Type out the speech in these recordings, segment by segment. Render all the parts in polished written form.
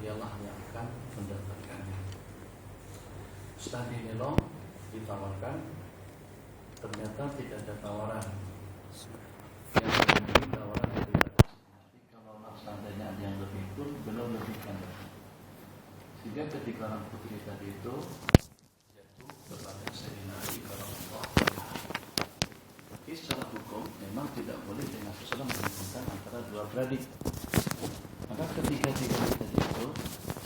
dialah yang akan mendapatkannya. Setelah dinilai, ditawarkan, ternyata tidak ada tawaran. Yang lebih tawaran daripada Nabi. Kalau seandainya ada yang lebih pun belum lebihkan. Sehingga ketika orang putri tadi itu jatuh kepada Sayyidina Ali radhiyallahu anhu. Secara hukum memang tidak boleh dengan seseorang menghubungkan antara dua beradik. Maka ketiga-tiga tadi itu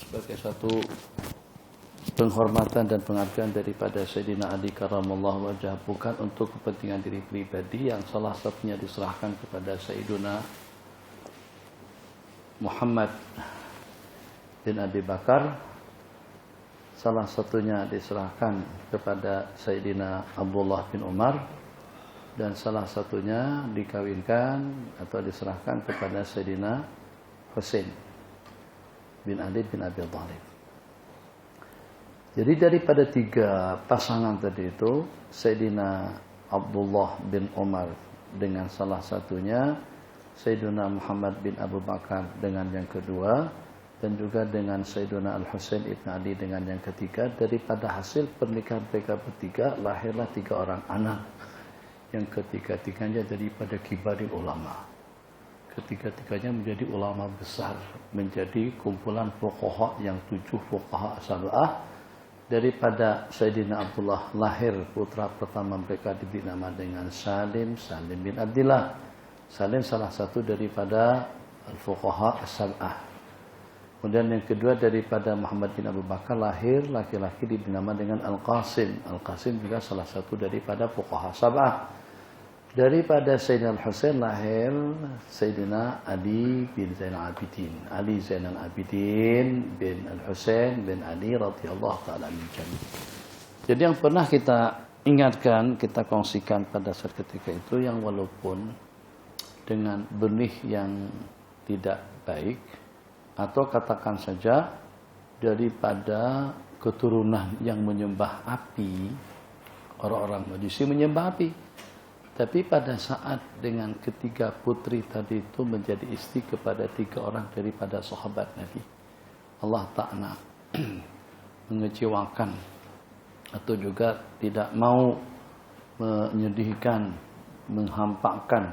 sebagai satu penghormatan dan penghargaan daripada Sayyidina Ali karramallahu wajhah, bukan untuk kepentingan diri pribadi yang salah satunya diserahkan kepada Sayyidina Muhammad bin Abi Bakar, salah satunya diserahkan kepada Sayyidina Abdullah bin Umar, dan salah satunya dikawinkan atau diserahkan kepada Sayyidina Husain bin Ali bin Abi Thalib. Jadi daripada tiga pasangan tadi itu, Sayyidina Abdullah bin Umar dengan salah satunya, Sayyidina Muhammad bin Abu Bakar dengan yang kedua, dan juga dengan Sayyidina Al-Husain ibn Ali dengan yang ketiga. Daripada hasil pernikahan mereka bertiga lahirlah tiga orang anak, yang ketiga-tiganya daripada kibaril ulama. Ketiga-tiganya menjadi ulama besar, menjadi kumpulan fuqaha yang 7 fuqaha sab'ah. Daripada Sayyidina Abdullah lahir putra pertama mereka diberi nama dengan Salim bin Abdillah. Salim salah satu daripada al-fuqaha sab'ah. Kemudian yang kedua daripada Muhammad bin Abu Bakar lahir laki-laki diberi nama dengan Al-Qasim. Al-Qasim juga salah satu daripada fuqaha sab'ah. Daripada Sayyidina Al-Husain lahir Sayyidina Ali bin Zainal Abidin. Ali Zainal Abidin bin Al-Husain bin Ali radhiyallahu ta'ala anhum. Jadi yang pernah kita ingatkan, kita kongsikan pada saat ketika itu, yang walaupun dengan benih yang tidak baik, atau katakan saja daripada keturunan yang menyembah api, orang-orang Majusi menyembah api. Tapi pada saat dengan ketiga putri tadi itu menjadi istri kepada tiga orang daripada sahabat Nabi, Allah Ta'ala mengecewakan atau juga tidak mau menyedihkan, menghampakan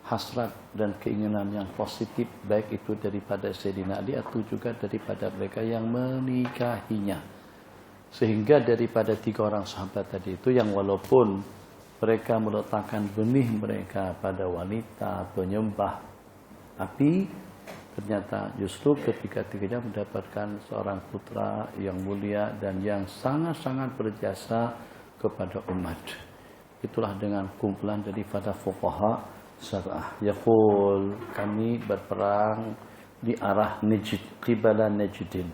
hasrat dan keinginan yang positif, baik itu daripada Sayyidina Ali atau juga daripada mereka yang menikahinya. Sehingga daripada tiga orang sahabat tadi itu, yang walaupun mereka meletakkan benih mereka pada wanita penyembah api, ternyata justru ketiga-tiganya mendapatkan seorang putra yang mulia dan yang sangat-sangat berjasa kepada umat. Itulah dengan kumpulan daripada fuqaha sab'ah. Yaqul, kami berperang di arah Najd, qibala Najdin.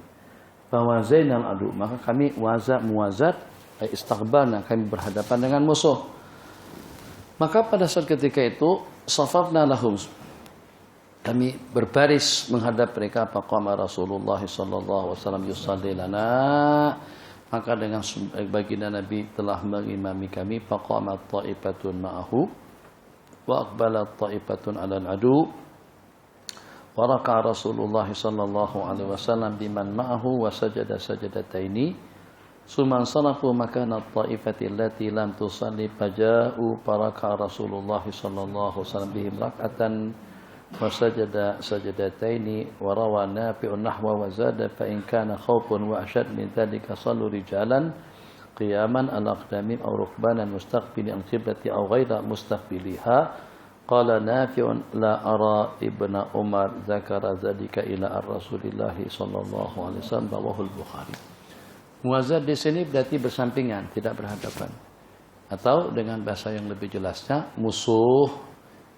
Bahwa Zainal adu, maka kami muwazat, istiqbalna, kami berhadapan dengan musuh. Maka pada saat ketika itu, safafna lahum, kami berbaris menghadap mereka. Faqama Rasulullah sallallahu alaihi wasallam yusalli lana, maka dengan baginda Nabi telah mengimami kami. Faqama ta'ifatun ma'ahu wa aqbalat ta'ifatun 'alal adu, wa raka'a Rasulullah sallallahu alaihi wasallam biman ma'ahu wa sajada sajadataini. Suman salafu makana ta'ifati allati lam tusalli faja'u faraka Rasulullah sallallahu alaihi wasallam bihim rak'atan wa sajada sajadataini wa rawa Nafi'un nahwa wa zada fa in kana khaufun wa ashad min dhalika sallu rijalan qiyaman ala aqdamin aw rukbanan mustaqbili al-qiblati aw ghaira mustaqbiliha. Qala Nafi'un la ara ibna Umar zakara dzalika ila ar-Rasulillah sallallahu alaihi wasallam, rawahu al-Bukhari. Muwazat di sini berarti bersampingan, tidak berhadapan. Atau dengan bahasa yang lebih jelasnya, musuh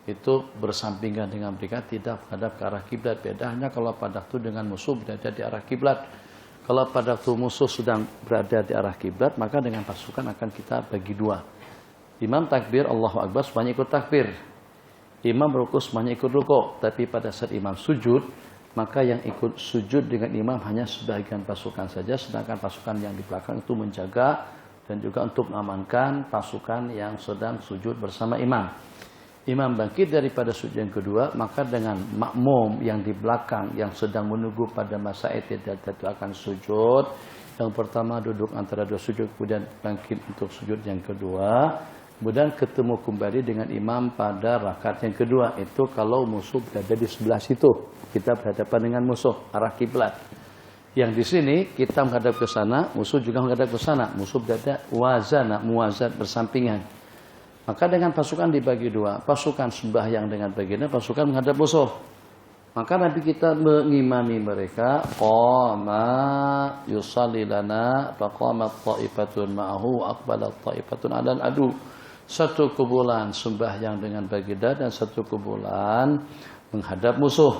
itu bersampingan dengan mereka, tidak menghadap ke arah kiblat. Bedanya kalau pada waktu dengan musuh berada di arah kiblat. Kalau pada waktu musuh sedang berada di arah kiblat, maka dengan pasukan akan kita bagi dua. Imam takbir Allahu Akbar, semuanya ikut takbir. Imam rukuk, semuanya ikut rukuk. Tapi pada saat imam sujud, maka yang ikut sujud dengan imam hanya sebagian pasukan saja, sedangkan pasukan yang di belakang itu menjaga dan juga untuk mengamankan pasukan yang sedang sujud bersama imam. imam bangkit daripada sujud yang kedua, maka dengan makmum yang di belakang yang sedang menunggu pada masa i'tidal itu akan sujud. Yang pertama duduk antara dua sujud, kemudian bangkit untuk sujud yang kedua, kemudian ketemu kembali dengan imam pada rakaat yang kedua. Itu kalau musuh berada di sebelah situ, kita berhadapan dengan musuh arah kiblat. Yang di sini kita menghadap ke sana, musuh juga menghadap ke sana, musuh berada muwazan bersampingan. Maka dengan pasukan dibagi dua, pasukan sembahyang dengan baginda, pasukan menghadap musuh. Maka Nabi kita mengimami mereka, qama yusalli lana faqamat ta'ifatun ma'ahu aqbalat ta'ifatun 'alal adu. Satu kumpulan sembahyang dengan baginda dan satu kumpulan menghadap musuh.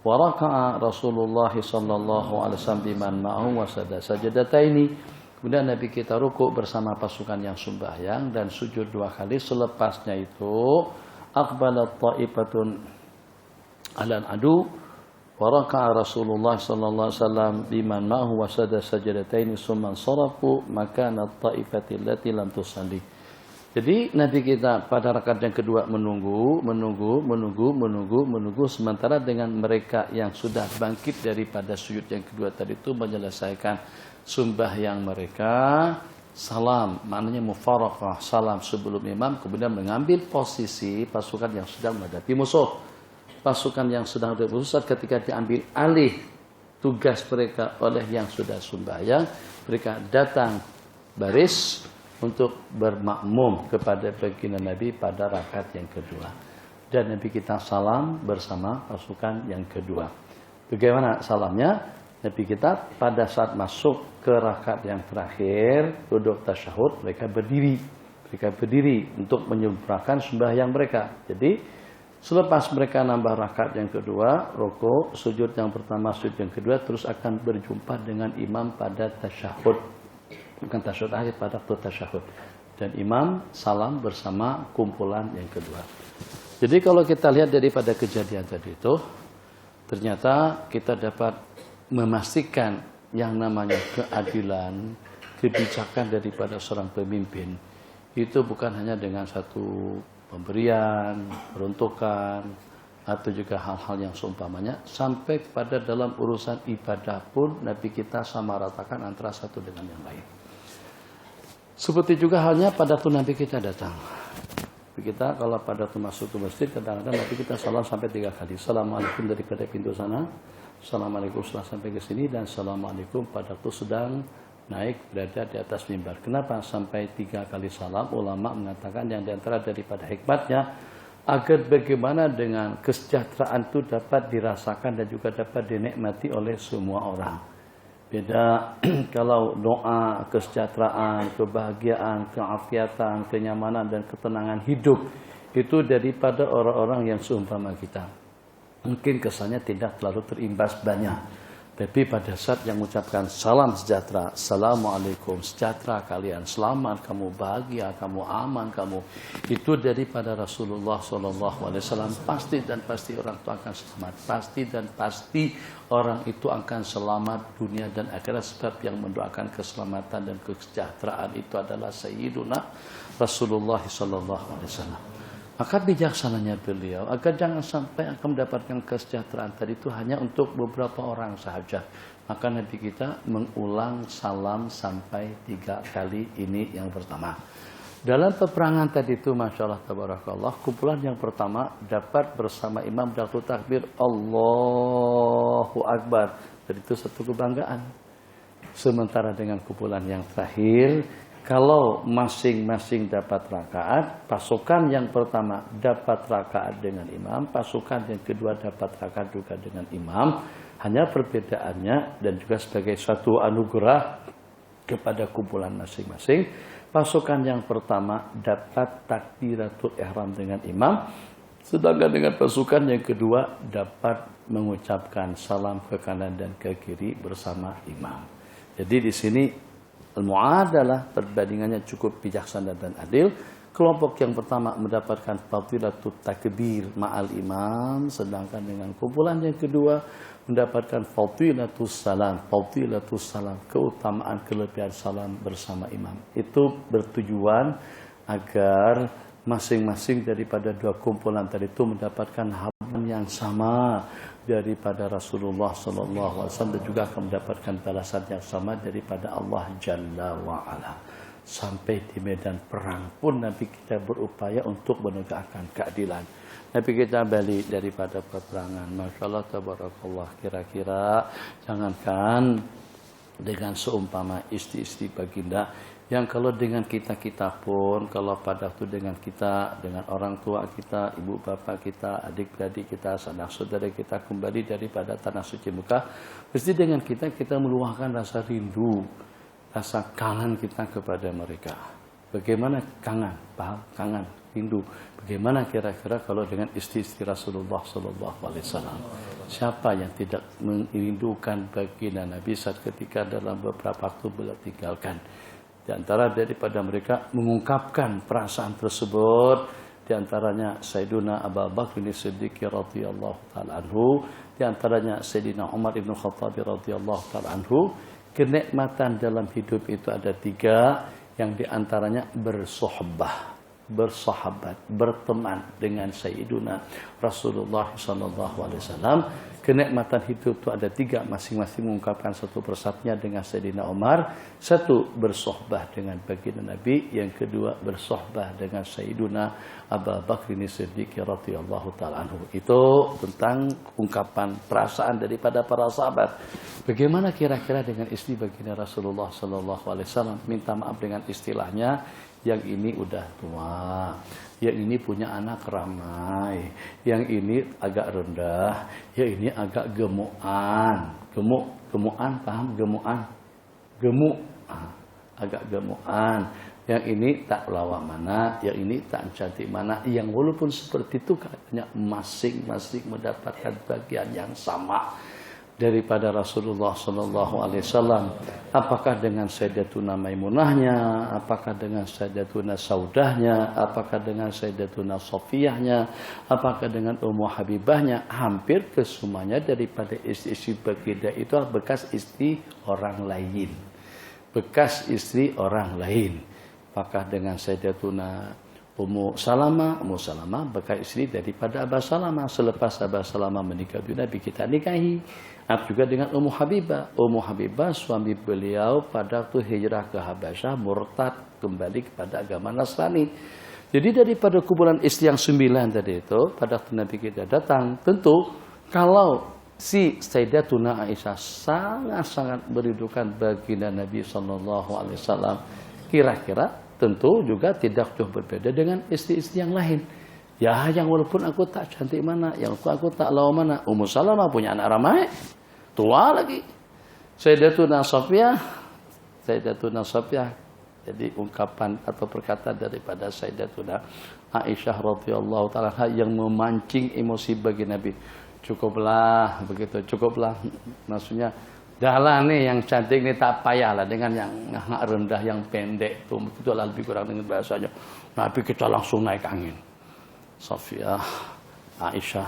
Wa raka'a Rasulullah sallallahu alaihi wasallam biman ma'ahu wa sajadataini. Kemudian Nabi kita rukuk bersama pasukan yang sembahyang dan sujud dua kali. Selepasnya itu aqbalat ta'ifatun 'alal adu wa raka'a Rasulullah sallallahu alaihi wasallam biman ma'ahu wa sajadataini summa sarafu makana ta'ifati allati lam tusalli. Jadi Nabi kita pada rakaat yang kedua menunggu sementara dengan mereka yang sudah bangkit daripada sujud yang kedua tadi itu menyelesaikan sembahyang mereka, salam, maknanya mufaraqah, salam sebelum imam, kemudian mengambil posisi pasukan yang sedang menghadapi musuh. Pasukan yang sedang menghadapi musuh ketika diambil alih tugas mereka oleh yang sudah sembahyang, mereka datang baris untuk bermakmum kepada baginda Nabi pada rakaat yang kedua. Dan Nabi kita salam bersama pasukan yang kedua. Bagaimana salamnya? Nabi kita pada saat masuk ke rakaat yang terakhir, duduk tasyahud, mereka berdiri untuk menyempurnakan sembahyang mereka. Jadi selepas mereka nambah rakaat yang kedua, rukuk, sujud yang pertama, sujud yang kedua, terus akan berjumpa dengan imam pada tasyahud. Bukan tasyahud akhir, pada tasyahud. Dan imam salam bersama kumpulan yang kedua. Jadi kalau kita lihat daripada kejadian tadi itu, ternyata kita dapat memastikan yang namanya keadilan, kebijakan daripada seorang pemimpin itu bukan hanya dengan satu pemberian, peruntukan, atau juga hal-hal yang seumpamanya, sampai kepada dalam urusan ibadah pun Nabi kita samaratakan antara satu dengan yang lain. Seperti juga halnya pada waktu Nabi kita datang. Kita kalau pada waktu masuk ke masjid, kadang-kadang Nabi kita salam sampai 3 kali. Assalamualaikum daripada pintu sana, Assalamualaikum setelah sampai ke sini, dan Assalamualaikum pada waktu sedang naik berada di atas mimbar. Kenapa sampai 3 kali salam? Ulama mengatakan yang diantara daripada hikmatnya agar bagaimana dengan kesejahteraan itu dapat dirasakan dan juga dapat dinikmati oleh semua orang. Beda kalau doa kesejahteraan, kebahagiaan, keafiatan, kenyamanan dan ketenangan hidup itu daripada orang-orang yang seumpama kita. Mungkin kesannya tidak terlalu terimbas banyak. Tapi pada saat yang mengucapkan salam sejahtera, Assalamualaikum, sejahtera kalian, selamat kamu, bahagia kamu, aman kamu, itu daripada Rasulullah SAW, pasti dan pasti orang itu akan selamat. Pasti dan pasti orang itu akan selamat dunia dan akhirat, sebab yang mendoakan keselamatan dan kesejahteraan itu adalah Sayyiduna Rasulullah SAW. Maka bijaksananya beliau agar jangan sampai akan mendapatkan kesejahteraan tadi itu hanya untuk beberapa orang sahaja. Maka Nabi kita mengulang salam sampai 3 kali, ini yang pertama. Dalam peperangan tadi itu, Masya Allah, Tabarakallah, kumpulan yang pertama dapat bersama imam waktu takbir Allahu Akbar. Jadi itu satu kebanggaan. Sementara dengan kumpulan yang terakhir, kalau masing-masing dapat rakaat, pasukan yang pertama dapat rakaat dengan imam, pasukan yang kedua dapat rakaat juga dengan imam. Hanya perbedaannya dan juga sebagai suatu anugerah kepada kumpulan masing-masing, pasukan yang pertama dapat takbiratul ihram dengan imam, sedangkan dengan pasukan yang kedua dapat mengucapkan salam ke kanan dan ke kiri bersama imam. Jadi di sini al-mu'adalah, perbandingannya cukup bijaksana dan adil. Kelompok yang pertama mendapatkan fadilatut takbir ma'al imam, sedangkan dengan kumpulan yang kedua mendapatkan fadilatus salam, keutamaan kelebihan salam bersama imam. Itu bertujuan agar masing-masing daripada dua kumpulan tadi itu mendapatkan habulan yang sama daripada Rasulullah sallallahu alaihi wasallam, dan juga akan mendapatkan balasan yang sama daripada Allah Jalla wa Ala. Sampai di medan perang pun nanti kita berupaya untuk menegakkan keadilan. Tapi kita balik daripada peperangan, Masya Allah, tabarakallah, kira-kira jangankan dengan seumpama istri-istri baginda, yang kalau dengan kita-kita pun, kalau pada waktu dengan kita, dengan orang tua kita, ibu bapak kita, adik-adik kita, sanak saudara kita kembali daripada tanah suci Mekah, mesti dengan kita meluahkan rasa rindu, rasa kangen kita kepada mereka. Bagaimana kangen? Paham? Kangen, rindu. Bagaimana kira-kira kalau dengan istri-istri Rasulullah SAW? Siapa yang tidak merindukan baginda Nabi saat ketika dalam beberapa waktu beliau tinggalkan? Di antara daripada mereka mengungkapkan perasaan tersebut, di antaranya Sayyiduna Abu Bakar As-Siddiq radhiyallahu taala anhu, di antaranya Sayyidina Umar bin Khattab radhiyallahu taala anhu. Kenikmatan dalam hidup itu ada 3, yang di antaranya bersahabat, berteman dengan Sayyiduna Rasulullah SAW. Kenikmatan hidup itu ada 3, masing-masing mengungkapkan satu persatunya dengan Sayyidina Umar. 1, bersohbah dengan baginda Nabi. Yang kedua, bersohbah dengan Sayyiduna Abu Bakar As-Siddiq radhiyallahu ta'ala anhu. Itu tentang ungkapan perasaan daripada para sahabat. Bagaimana kira-kira dengan istri baginda Rasulullah SAW? Minta maaf dengan istilahnya, yang ini udah tua, yang ini punya anak ramai, yang ini agak rendah, yang ini agak gemukan. Gemukan, paham? Gemuk, agak gemukan. Yang ini tak lawak mana, yang ini tak cantik mana. Yang walaupun seperti itu katanya masing-masing mendapatkan bagian yang sama daripada Rasulullah SAW. Apakah dengan Sayyidatuna Maimunahnya, apakah dengan Sayyidatuna Saudahnya, apakah dengan Sayyidatuna Sofiyahnya, apakah dengan Ummu Habibahnya, hampir kesemuanya daripada istri-istri baginda itu bekas istri orang lain. Bekas istri orang lain. Apakah dengan Sayyidatuna Ummu Salamah bekas istri daripada Abu Salamah. Selepas Abu Salamah menikah dengan Nabi, kita nikahi. Juga dengan Ummu Habibah suami beliau pada waktu hijrah ke Habasyah murtad kembali kepada agama Nasrani. Jadi daripada kumpulan istri yang 9 tadi itu, pada waktu Nabi kita datang, tentu kalau si Sayyidatuna Aisyah sangat-sangat merindukan baginda Nabi SAW, kira-kira tentu juga tidak jauh berbeda dengan istri-istri yang lain. Ya, yang walaupun aku tak cantik mana, yang aku tak lawa mana. Ummu Salamah punya anak ramai, tua lagi. Sayyidatuna Sofiyah. Jadi ungkapan atau perkataan daripada Sayyidatuna Aisyah radhiyallahu taala yang memancing emosi bagi Nabi. Cukuplah, maksudnya jalan nih yang cantik ini tak payahlah dengan yang rendah, yang pendek itu. Itulah lebih kurang dengan bahasanya. Nabi kita langsung naik angin. Sofiyah, Aisyah,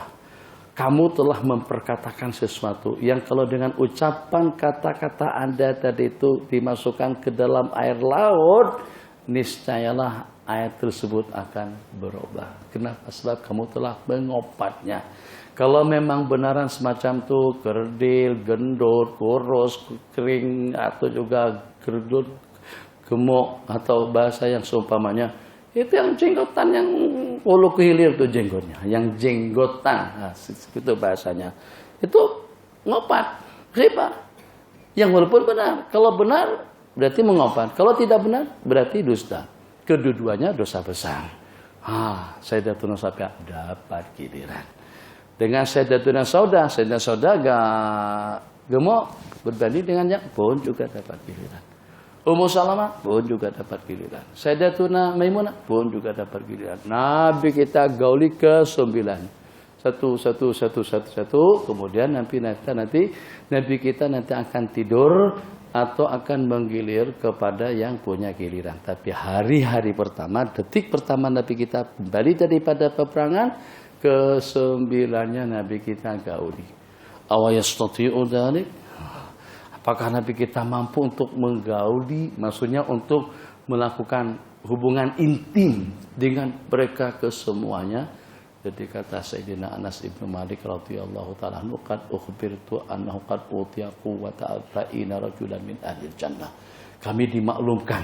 kamu telah memperkatakan sesuatu yang kalau dengan ucapan kata-kata Anda tadi itu dimasukkan ke dalam air laut, niscayalah air tersebut akan berubah. Kenapa? Sebab kamu telah mengopatnya. Kalau memang benaran semacam itu, kerdil, gendut, kurus, kering, atau juga gerdut, gemuk, atau bahasa yang seumpamanya, itu yang jenggotan, yang ulu kehilir itu jenggotnya, yang jenggotan, nah, itu bahasanya. Itu ngopat, riba. Yang walaupun benar, kalau benar berarti mengopat, kalau tidak benar berarti dusta. Kedua-duanya dosa besar. Sayyidatuna Sofiyah dapat giliran. Dengan Sayyidatuna Saudah agak gemuk, berbanding dengan yang pun juga dapat giliran. Ummu Salamah pun juga dapat giliran. Sayyidatuna Maimunah pun juga dapat giliran. Nabi kita gauli ke 9. Satu. Kemudian nanti Nabi kita nanti akan tidur atau akan menggilir kepada yang punya giliran. Tapi hari-hari pertama, detik pertama Nabi kita kembali daripada peperangan, ke-9-nya Nabi kita gauli. Awayastati'u dzalik? Apakah Nabi kita mampu untuk menggauli, maksudnya untuk melakukan hubungan intim dengan mereka kesemuanya. Jadi kata Sayyidina Anas ibn Malik radhiyallahu ta'ala anhu, qad ukhbirtu annahu qad utiya quwwata 40 rajulan min ahli jannah. Kami dimaklumkan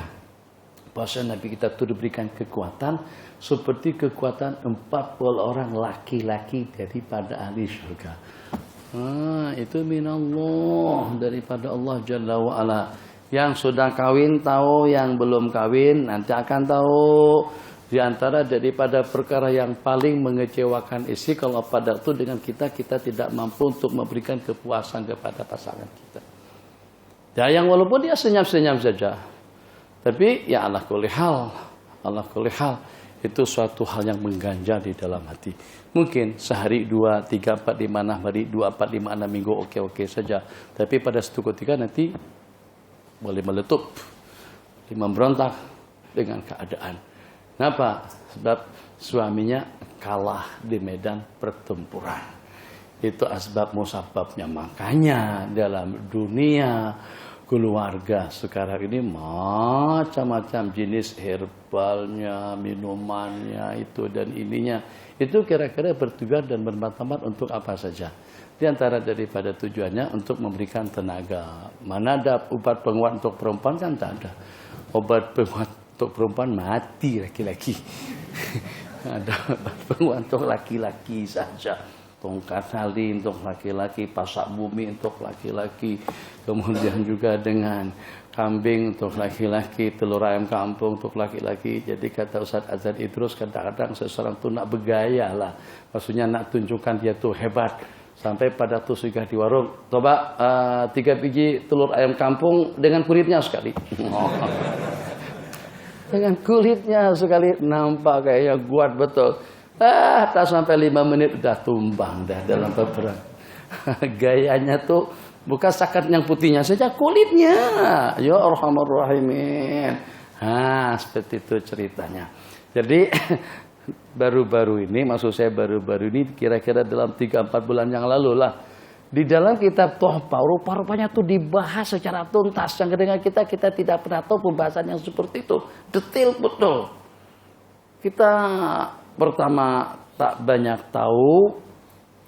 bahwa Nabi kita itu diberikan kekuatan seperti kekuatan 40 orang laki-laki daripada ahli surga. Itu minallah, daripada Allah Jalla wa'ala. Yang sudah kawin tahu, yang belum kawin nanti akan tahu. Di antara daripada perkara yang paling mengecewakan istri kalau pada itu dengan kita tidak mampu untuk memberikan kepuasan kepada pasangan kita. Ya, yang walaupun dia senyap-senyap saja, tapi ya Allah kulli hal itu suatu hal yang mengganjal di dalam hati. Mungkin sehari 2, 3, 4, 5, 6 hari, 2, 4, 5, 6 minggu oke saja. Tapi pada suatu ketika nanti boleh meletup, boleh memberontak dengan keadaan. Kenapa? Sebab suaminya kalah di medan pertempuran. Itu asbab musababnya. Makanya dalam dunia keluarga sekarang ini macam-macam jenis herbalnya, minumannya itu dan ininya. Itu kira-kira bertujuan dan bermanfaat untuk apa saja. Di antara daripada tujuannya untuk memberikan tenaga. Mana ada obat penguat untuk perempuan kan tak ada. Obat penguat untuk perempuan mati laki-laki. Ada obat penguat untuk laki-laki saja. Tongkat tali untuk laki-laki, pasak bumi untuk laki-laki. Kemudian juga dengan kambing untuk laki-laki, telur ayam kampung untuk laki-laki. Jadi kata Ustaz Azhar Idrus, kadang-kadang seseorang tuh nak bergaya lah. Maksudnya nak tunjukkan dia tuh hebat. Sampai pada tuh sudah di warung, coba 3 biji telur ayam kampung dengan kulitnya sekali. Dengan kulitnya sekali, nampak kayaknya kuat betul. Tak sampai 5 menit udah tumbang dah dalam peperangan. Gayanya tuh bukan sakat yang putihnya saja, kulitnya. Ya Arhamar Rahimin. Seperti itu ceritanya. Jadi baru-baru ini, maksud saya baru-baru ini kira-kira dalam 3-4 bulan yang lalu lah. Di dalam kitab Tuhfah rupa-rupanya tuh dibahas secara tuntas. Yang dengan kita tidak pernah tahu pembahasan yang seperti itu. Detail betul. Kita pertama tak banyak tahu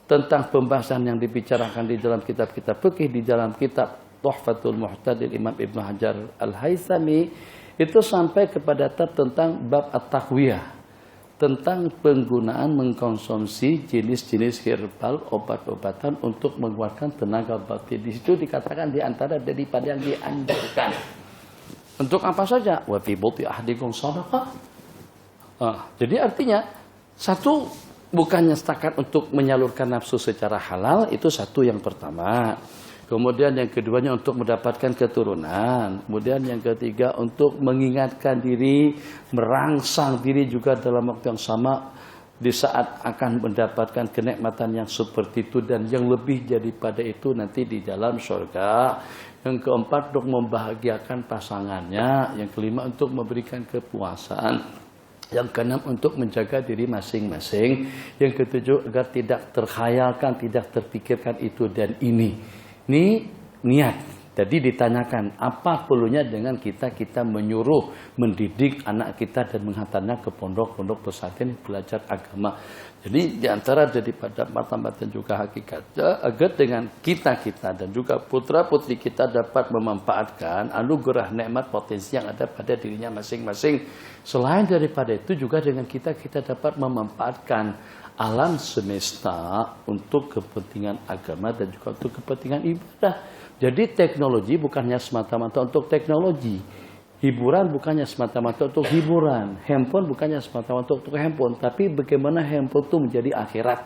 tentang pembahasan yang dibicarakan di dalam kitab-kitab fikih, di dalam kitab Tuhfatul Muhtadil Imam Ibn Hajar Al-Haythami itu sampai kepada tentang bab at-taqwiyah, tentang penggunaan mengkonsumsi jenis-jenis herbal, obat-obatan untuk menguatkan tenaga batin. Di situ dikatakan di antara daripada yang dianjurkan. Untuk apa saja? Wa fi buti ahdikum shadaqah. Jadi artinya satu, bukannya setakat untuk menyalurkan nafsu secara halal, itu satu yang pertama. Kemudian yang keduanya untuk mendapatkan keturunan. Kemudian yang ketiga untuk mengingatkan diri, merangsang diri juga dalam waktu yang sama di saat akan mendapatkan kenikmatan yang seperti itu dan yang lebih daripada itu nanti di dalam surga. Yang keempat untuk membahagiakan pasangannya. Yang kelima untuk memberikan kepuasan. Yang keenam untuk menjaga diri masing-masing. Yang ketujuh agar tidak terkhayalkan, tidak terpikirkan itu dan ini. Ini niat. Jadi ditanyakan apa perlunya dengan kita menyuruh, mendidik anak kita dan menghantarnya ke pondok-pondok pesantren belajar agama. Jadi diantara daripada martabat dan juga hakikatnya agar dengan kita dan juga putra-putri kita dapat memanfaatkan anugerah nikmat potensi yang ada pada dirinya masing-masing. Selain daripada itu juga dengan kita dapat memanfaatkan alam semesta untuk kepentingan agama dan juga untuk kepentingan ibadah. Jadi teknologi bukannya semata-mata untuk teknologi. Hiburan bukannya semata-mata untuk hiburan. Handphone bukannya semata-mata untuk handphone. Tapi bagaimana handphone itu menjadi akhirat.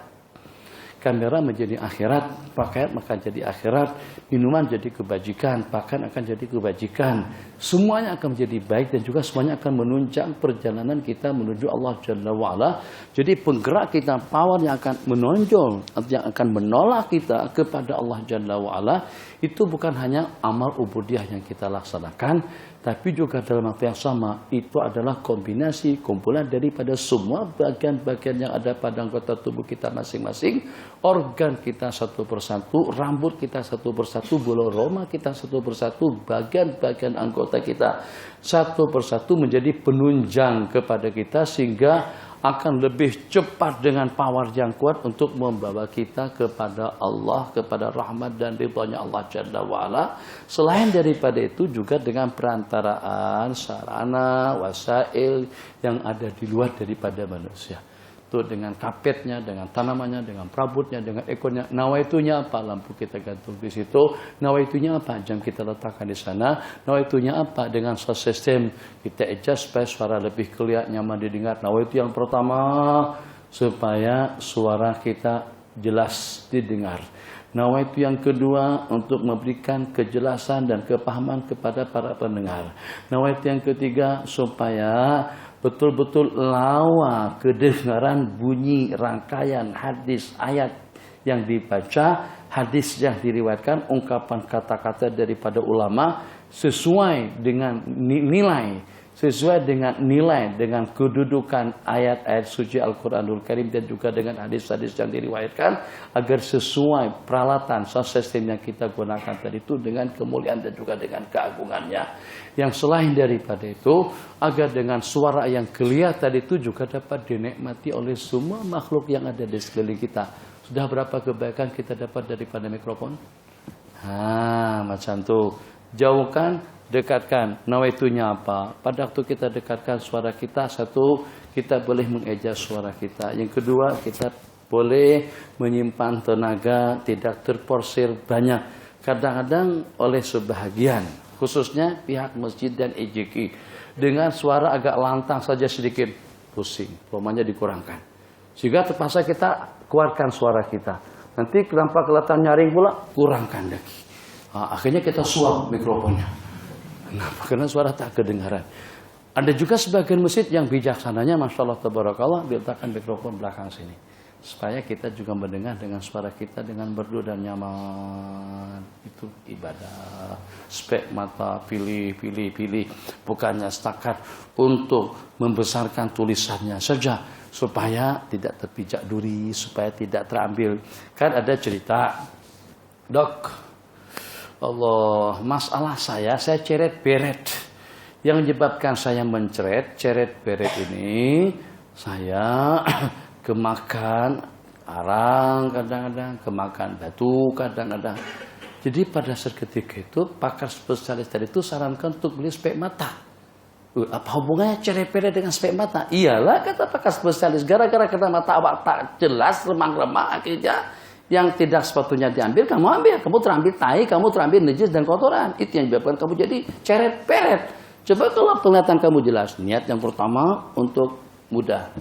Kamera menjadi akhirat, pakaian akan jadi akhirat, minuman jadi kebajikan, pakaian akan jadi kebajikan. Semuanya akan menjadi baik dan juga semuanya akan menunjang perjalanan kita menuju Allah Jalla wa'ala. Jadi penggerak kita, power yang akan menonjol, yang akan menolak kita kepada Allah Jalla wa'ala, itu bukan hanya amal ubudiyah yang kita laksanakan, Tapi juga dalam waktu yang sama, itu adalah kombinasi, kumpulan daripada semua bagian-bagian yang ada pada anggota tubuh kita masing-masing. Organ kita satu persatu, rambut kita satu persatu, bulu roma kita satu persatu, bagian-bagian anggota kita satu persatu menjadi penunjang kepada kita, sehingga akan lebih cepat dengan power yang kuat untuk membawa kita kepada Allah, kepada rahmat dan ridhonya Allah Jalla wa'ala. Selain daripada itu juga dengan perantaraan sarana, wasail yang ada di luar daripada manusia. Itu dengan kapetnya, dengan tanamannya, dengan perabotnya, dengan ekornya. Nawaitunya apa? Lampu kita gantung di situ. Nawaitunya apa? Jam kita letakkan di sana. Nawaitunya apa? Dengan sound system kita adjust supaya suara lebih clear, nyaman didengar. Nawaitu yang pertama, supaya suara kita jelas didengar. Nawaitu yang kedua, untuk memberikan kejelasan dan kepahaman kepada para pendengar. Nawaitu yang ketiga, supaya betul-betul lawa kedengaran bunyi rangkaian hadis ayat yang dibaca, hadis yang diriwayatkan, ungkapan kata-kata daripada ulama sesuai dengan nilai, dengan kedudukan ayat-ayat suci Al-Quranul Karim dan juga dengan hadis-hadis yang diriwayatkan, agar sesuai peralatan sound system yang kita gunakan tadi itu dengan kemuliaan dan juga dengan keagungannya. Yang selain daripada itu, agar dengan suara yang clear tadi itu juga dapat dinikmati oleh semua makhluk yang ada di sekeliling kita. Sudah berapa kebaikan kita dapat daripada mikrofon? Macam tuh. Jauhkan, dekatkan. Nawaitunya apa? Pada waktu kita dekatkan suara kita, satu, kita boleh mengeja suara kita. Yang kedua, kita boleh menyimpan tenaga, tidak terporsir banyak. Kadang-kadang oleh sebahagian, khususnya pihak masjid dan EJK, dengan suara agak lantang saja sedikit, pusing, pomanya dikurangkan. Sehingga terpaksa kita keluarkan suara kita. Nanti kenapa kelihatan nyaring pula, kurangkan lagi. Akhirnya kita suap mikrofonnya. Kenapa? Karena suara tak kedengaran. Ada juga sebagian masjid yang bijaksananya, Masya Allah Tabarakallah, diletakkan mikrofon belakang sini, supaya kita juga mendengar dengan suara kita dengan merdu dan nyaman. Itu ibadah. Spek mata, pilih. Bukannya setakat untuk membesarkan tulisannya saja, supaya tidak terpijak duri, supaya tidak terambil. Kan ada cerita, Dok, Allah, masalah saya ceret beret. Yang menyebabkan saya ceret beret ini, saya kemakan arang kadang-kadang, kemakan batu kadang-kadang. Jadi pada saat ketika itu, pakar spesialis tadi itu sarankan untuk beli spek mata. Apa hubungannya ceret beret dengan spek mata? Iyalah, kata pakar spesialis, gara-gara kata mata awak tak jelas, remang-remang, akhirnya yang tidak sepatutnya diambil, kamu ambil. Kamu terambil tai, kamu terambil najis dan kotoran. Itu yang menyebabkan kamu jadi ceret-peret. Coba kalau penglihatan kamu jelas. Niat yang pertama untuk mudah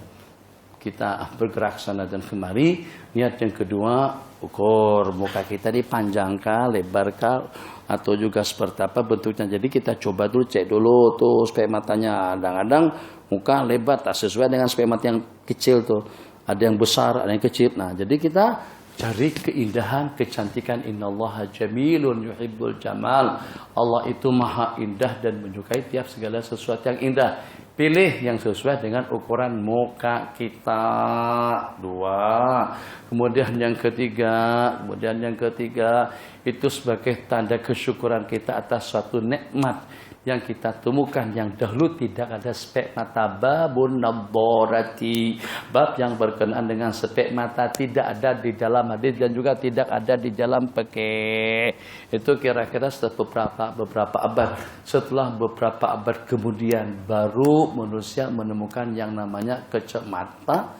kita bergerak sana dan kemari. Niat yang kedua, ukur muka kita dipanjangkah, lebarkah, atau juga seperti apa bentuknya. Jadi kita coba dulu, cek dulu tuh spek matanya. Kadang-kadang muka lebar tak sesuai dengan spek mata yang kecil tuh. Ada yang besar, ada yang kecil. Nah, jadi kita cari keindahan, kecantikan. Innallaha jamilun yuhibbul jamal. Allah itu maha indah dan menyukai tiap segala sesuatu yang indah. Pilih yang sesuai dengan ukuran muka kita. Dua. Kemudian yang ketiga, itu sebagai tanda kesyukuran kita atas suatu nikmat yang kita temukan, yang dahulu tidak ada spek mata. Babun naborati, bab yang berkenaan dengan spek mata tidak ada di dalam hadis dan juga tidak ada di dalam fikih. Itu kira-kira setelah beberapa abad. Setelah beberapa abad kemudian baru manusia menemukan yang namanya kecek mata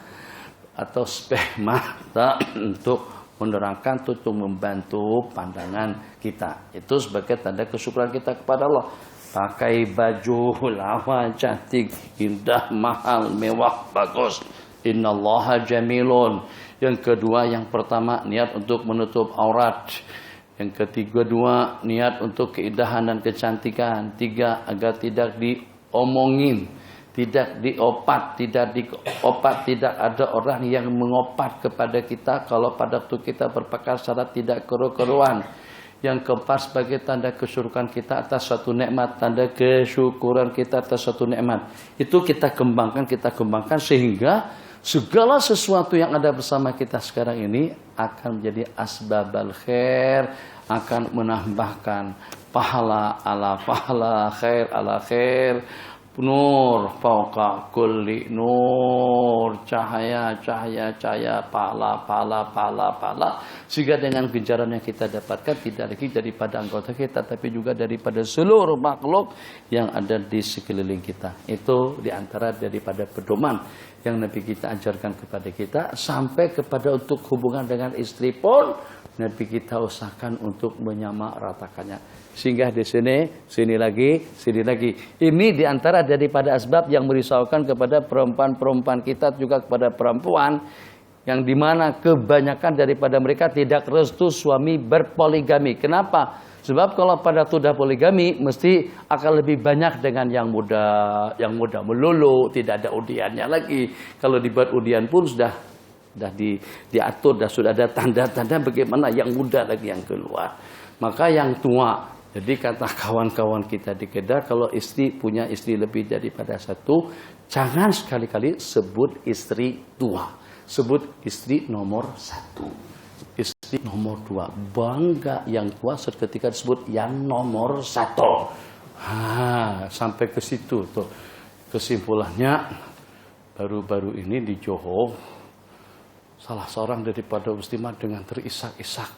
atau spek mata untuk menerangkan, untuk membantu pandangan kita. Itu sebagai tanda kesyukuran kita kepada Allah. Pakai baju lawa cantik, indah, mahal, mewah, bagus. Innallaha jamilun. Yang kedua, yang pertama niat untuk menutup aurat. Yang ketiga, niat untuk keindahan dan kecantikan. Tiga, agar tidak diomongin, tidak diopat, tidak ada orang yang mengopat kepada kita kalau pada waktu kita berpakaian secara tidak keru-keruan. Yang keempat sebagai tanda kesyukuran kita atas suatu nikmat, tanda kesyukuran kita atas suatu nikmat. Itu kita kembangkan sehingga segala sesuatu yang ada bersama kita sekarang ini akan menjadi asbabal khair, akan menambahkan pahala ala pahala, khair ala khair, nur fauqa kulli nur, cahaya, pahala, sehingga dengan ganjaran yang kita dapatkan tidak lagi daripada anggota kita, tapi juga daripada seluruh makhluk yang ada di sekeliling kita. Itu diantara daripada pedoman yang Nabi kita ajarkan kepada kita, sampai kepada untuk hubungan dengan istri pun Nabi kita usahakan untuk menyamaratakannya. Sehingga di sini lagi. Ini diantara daripada asbab yang merisaukan kepada perempuan-perempuan kita, juga kepada perempuan, yang dimana kebanyakan daripada mereka tidak restu suami berpoligami. Kenapa? Sebab kalau pada sudah poligami, mesti akan lebih banyak dengan yang muda melulu, tidak ada udiannya lagi. Kalau dibuat udian pun sudah diatur, sudah ada tanda-tanda bagaimana yang muda lagi yang keluar. Maka yang tua. Jadi kata kawan-kawan kita di Kedah, kalau istri punya istri lebih daripada satu, jangan sekali-kali sebut istri tua. Sebut istri nomor satu, istri nomor dua. Bangga yang tua seketika disebut yang nomor satu. Sampai ke situ tuh. Kesimpulannya, baru-baru ini di Johor, salah seorang daripada muslimat dengan terisak-isak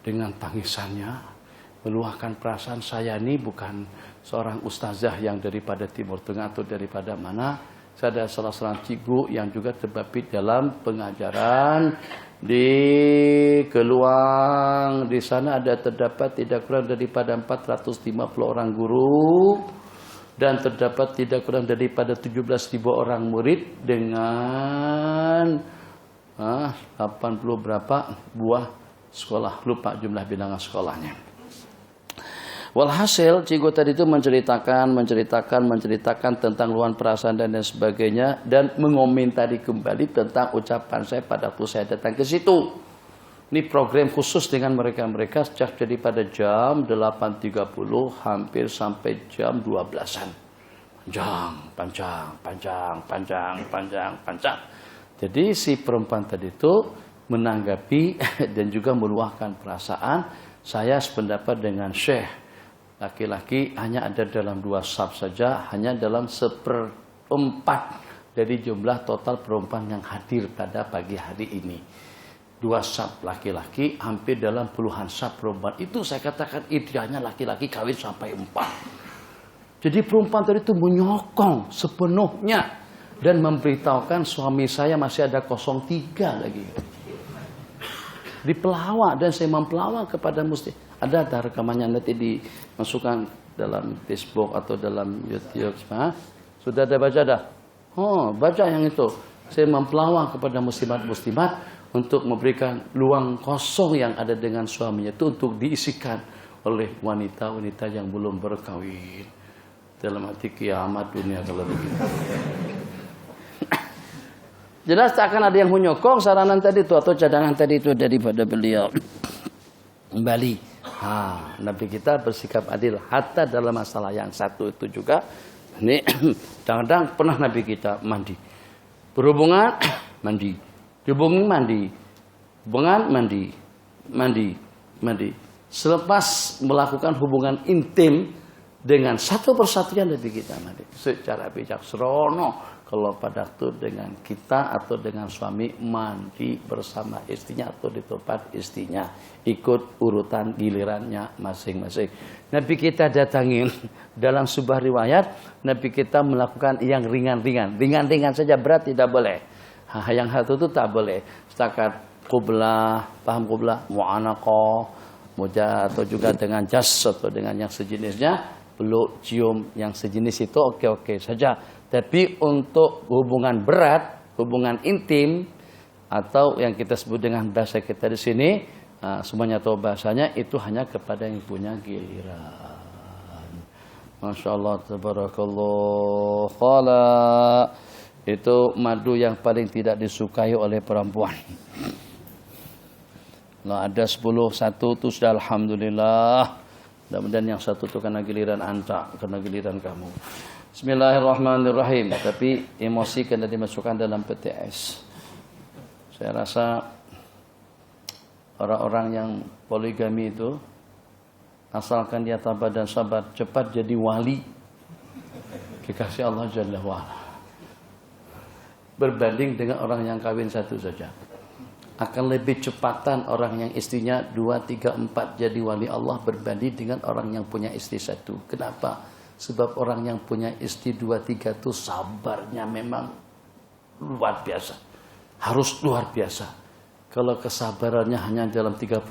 dengan tangisannya meluahkan perasaan, saya ini bukan seorang ustazah yang daripada Timur Tengah atau daripada mana. Saya adalah salah seorang cikgu yang juga terbabit dalam pengajaran di Keluang. Di sana terdapat tidak kurang daripada 450 orang guru dan terdapat tidak kurang daripada 17.000 orang murid dengan 80 berapa buah sekolah, lupa jumlah bilangan sekolahnya. Walhasil, cikgu tadi itu menceritakan tentang luahan perasaan dan lain sebagainya, dan mengomentari kembali tentang ucapan saya pada waktu saya datang ke situ. Ini program khusus dengan mereka sejak daripada jam 8.30 hampir sampai jam 12-an. Panjang. Jadi si perempuan tadi itu menanggapi dan juga meluahkan perasaan. Saya sependapat dengan Syekh. Laki-laki hanya ada dalam 2 saf saja, hanya dalam 1/4 dari jumlah total perempuan yang hadir pada pagi hari ini. 2 saf laki-laki, hampir dalam puluhan saf perempuan. Itu saya katakan idealnya laki-laki kawin sampai 4. Jadi perempuan tadi itu menyokong sepenuhnya dan memberitahukan suami saya masih ada 03 lagi. Dipelawak, dan saya mempelawak kepada muslim. Ada rekamannya, nanti dimasukkan dalam Facebook atau dalam YouTube. Sudah ada baca dah? Baca yang itu. Saya mempelawak kepada muslimat-muslimat untuk memberikan luang kosong yang ada dengan suaminya itu untuk diisikan oleh wanita-wanita yang belum berkawin. Dalam arti kiamat dunia kalau begitu. Jelas tak akan ada yang menyokong saranan tadi itu atau cadangan tadi itu daripada beliau. Kembali. Nabi kita bersikap adil hatta dalam masalah yang satu itu juga. Ini kadang-kadang pernah Nabi kita mandi. Berhubungan mandi. Dihubungi mandi. Hubungan mandi. Selepas melakukan hubungan intim dengan satu persatuan Nabi kita mandi. Secara bijaksana. Kalau pada waktu dengan kita atau dengan suami mandi bersama istrinya atau di tempat istrinya, ikut urutan gilirannya masing-masing. Nabi kita datangin dalam sebuah riwayat, Nabi kita melakukan yang ringan-ringan saja, berat tidak boleh. Yang satu itu tak boleh. Setakat qublah, paham qublah, mu'anaqah, muja atau juga dengan jas atau dengan yang sejenisnya, peluk, cium yang sejenis itu oke saja. Tapi untuk hubungan berat, hubungan intim, atau yang kita sebut dengan bahasa kita di sini, semuanya tahu bahasanya, itu hanya kepada yang punya giliran. Masya Allah, tabarakallah. Qala, itu madu yang paling tidak disukai oleh perempuan. Nah, ada 10, satu itu sudah alhamdulillah. Mudah-mudahan yang satu itu karena giliran anta, karena giliran kamu. Bismillahirrahmanirrahim. Tapi emosi kena dimasukkan dalam PTS. Saya rasa orang-orang yang poligami itu, asalkan dia tabah dan sabar, cepat jadi wali kekasih Allah Jalla wa'ala. Berbanding dengan orang yang kawin satu saja. Akan lebih cepatan orang yang istrinya 2, 3, 4 jadi wali Allah berbanding dengan orang yang punya istri satu. Kenapa? Sebab orang yang punya istri 2, 3 itu sabarnya memang luar biasa. Harus luar biasa. Kalau kesabarannya hanya dalam 30%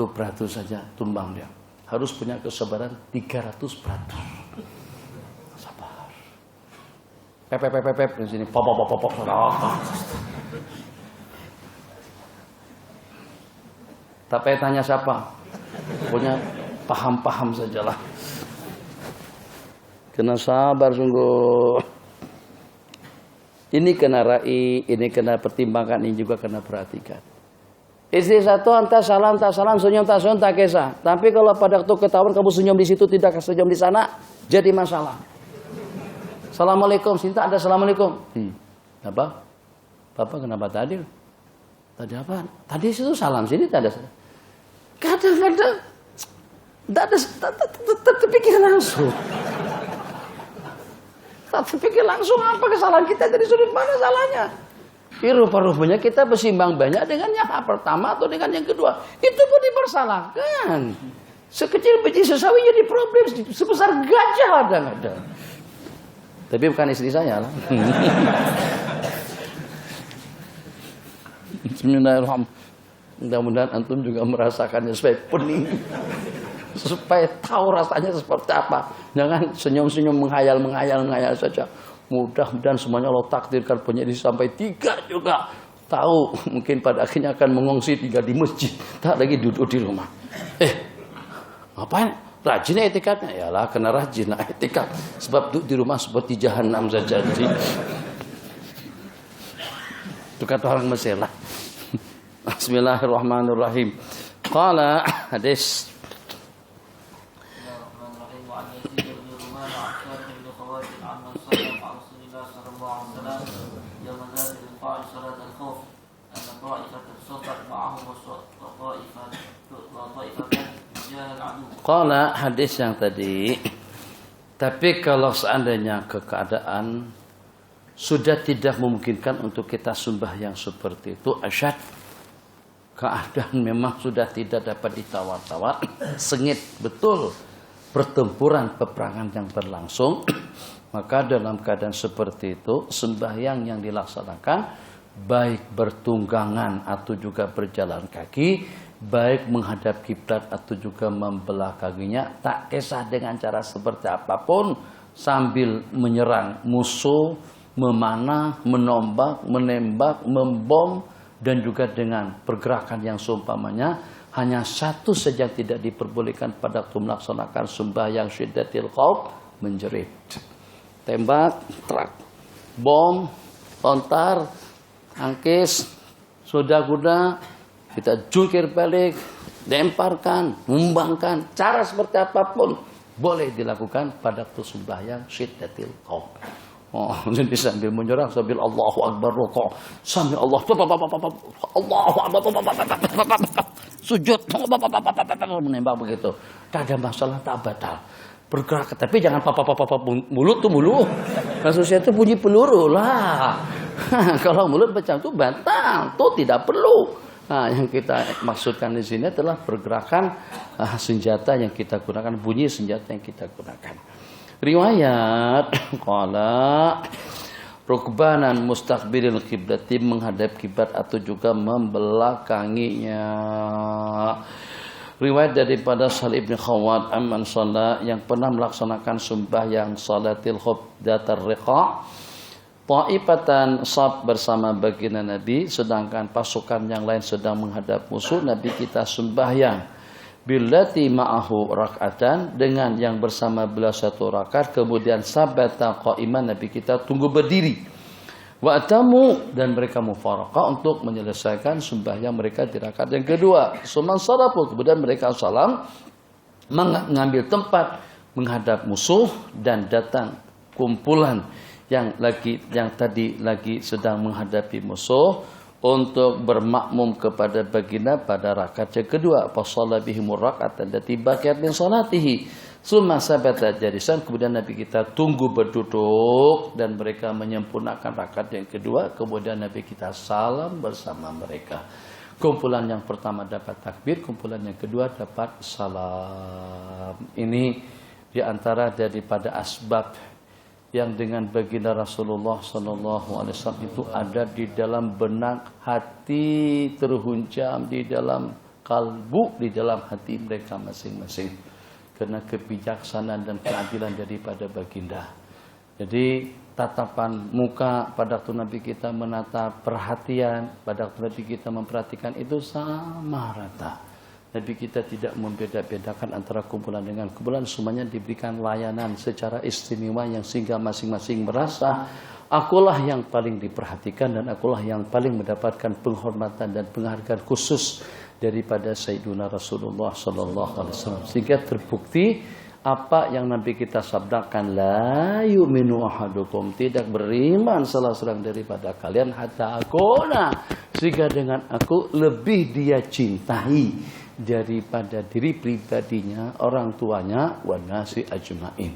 saja, tumbang dia. Harus punya kesabaran 300%. Sabar. Pep di sini. Pop. Tak payah tanya siapa. Pokoknya paham-paham sajalah. Kena sabar sungguh. Ini kena raih, ini kena pertimbangkan, ini juga kena perhatikan. Istri satu entah salam, senyum, tak kisah. Tapi kalau pada waktu ketahuan kamu senyum di situ, tidak senyum di sana, jadi masalah. Assalamualaikum, Sinta ada assalamualaikum. Apa? Bapak kenapa tadi? Tadi apa? Tadi situ salam, sini tak ada salam. Kadang-kadang tak terpikir langsung. Tak terpikir langsung apa kesalahan kita dari sudut mana salahnya. Rupa-rupanya kita bersimbang banyak dengan yang pertama atau dengan yang kedua. Itu pun dipersalahkan. Sekecil biji sesawi jadi problem. Sebesar gajah ada. Tapi bukan istri saya lah. Bismillahirrahmanirrahim. Mudah-mudahan antum juga merasakannya supaya pening. Supaya tahu rasanya seperti apa. Jangan senyum-senyum menghayal saja. Mudah-mudahan semuanya Allah takdirkan punya istri sampai 3 juga. Tahu mungkin pada akhirnya akan mengungsi 3 di masjid. Tak lagi duduk di rumah. Ngapain? Rajin etikatnya. Yalah kena rajin lah etikat. Sebab duduk di rumah seperti jahanam saja. Itu kata orang Mesir lah. Bismillahirrahmanirrahim. Qala hadis. Qala hadis yang tadi. Tapi kalau seandainya keadaan sudah tidak memungkinkan untuk kita sembahyang seperti itu, asyad keadaan memang sudah tidak dapat ditawar-tawar, sengit betul pertempuran peperangan yang berlangsung, maka dalam keadaan seperti itu sembahyang yang dilaksanakan baik bertunggangan atau juga berjalan kaki, baik menghadap kiblat atau juga membelah kakinya, tak kisah dengan cara seperti apapun, sambil menyerang musuh, memanah, menombak, menembak, membom, dan juga dengan pergerakan yang seumpamanya. Hanya satu saja yang tidak diperbolehkan pada waktu melaksanakan sembahyang syiddatil khauf, menjerit. Tembak, trak, bom, lontar, angkis, kuda, kita jungkir balik, lemparkan, membangkan, cara seperti apapun boleh dilakukan pada waktu sembahyang syiddatil khauf. Jadi sambil menyerang, sambil Allahu Akbar rukuk, sambil Allahu Akbar sujud, menembak begitu. Tak ada masalah, tak batal. Bergerak, tapi jangan mulut tuh mulut. Kasusnya itu bunyi peluru lah. Kalau mulut pecah itu batal, tuh tidak perlu. Nah, yang kita maksudkan di sini adalah pergerakan senjata yang kita gunakan, bunyi senjata yang kita gunakan. Riwayat qala rukbanan mustaqbilil qiblati, menghadap kiblat atau juga membelakanginya. Riwayat daripada Salih bin Khawwat amman shalla, yang pernah melaksanakan sembahyang salatil khauf datar riqa, ta'ifatan saf bersama baginda Nabi, sedangkan pasukan yang lain sedang menghadap musuh. Nabi kita sembahyang billati ma'ahu rak'atan, dengan yang bersama beliau 1 rakaat, kemudian sabata qa'iman, Nabi kita tunggu berdiri. Wa atamu, dan mereka mufaraqah untuk menyelesaikan sembahyang mereka di rakaat yang kedua. Suman sarafu, kemudian mereka salam, mengambil tempat menghadap musuh, dan datang kumpulan yang tadi lagi sedang menghadapi musuh untuk bermakmum kepada baginda pada rakaat yang kedua. Fasalla bihimur raka'atan allati baqiyat min salatihi. Summa sabata jalisan, kemudian Nabi kita tunggu berduduk dan mereka menyempurnakan rakaat yang kedua, kemudian Nabi kita salam bersama mereka. Kumpulan yang pertama dapat takbir, kumpulan yang kedua dapat salam. Ini diantara daripada asbab yang dengan baginda Rasulullah SAW itu ada di dalam benak hati, terhunjam di dalam kalbu, di dalam hati mereka masing-masing. Karena kebijaksanaan dan keadilan daripada baginda. Jadi tatapan muka pada waktu Nabi kita menatap, perhatian pada waktu Nabi kita memperhatikan itu sama rata. Nabi kita tidak membeda-bedakan antara kumpulan dengan kumpulan, semuanya diberikan layanan secara istimewa yang sehingga masing-masing merasa akulah yang paling diperhatikan dan akulah yang paling mendapatkan penghormatan dan penghargaan khusus daripada Sayyiduna Rasulullah sallallahu alaihi wasallam. Sehingga terbukti apa yang Nabi kita sabdakan, la yu'minu ahadukum, tidak beriman salah seorang daripada kalian hatta akuna, sehingga dengan aku lebih dia cintai daripada diri pribadinya, orang tuanya, wa nasi ajmain.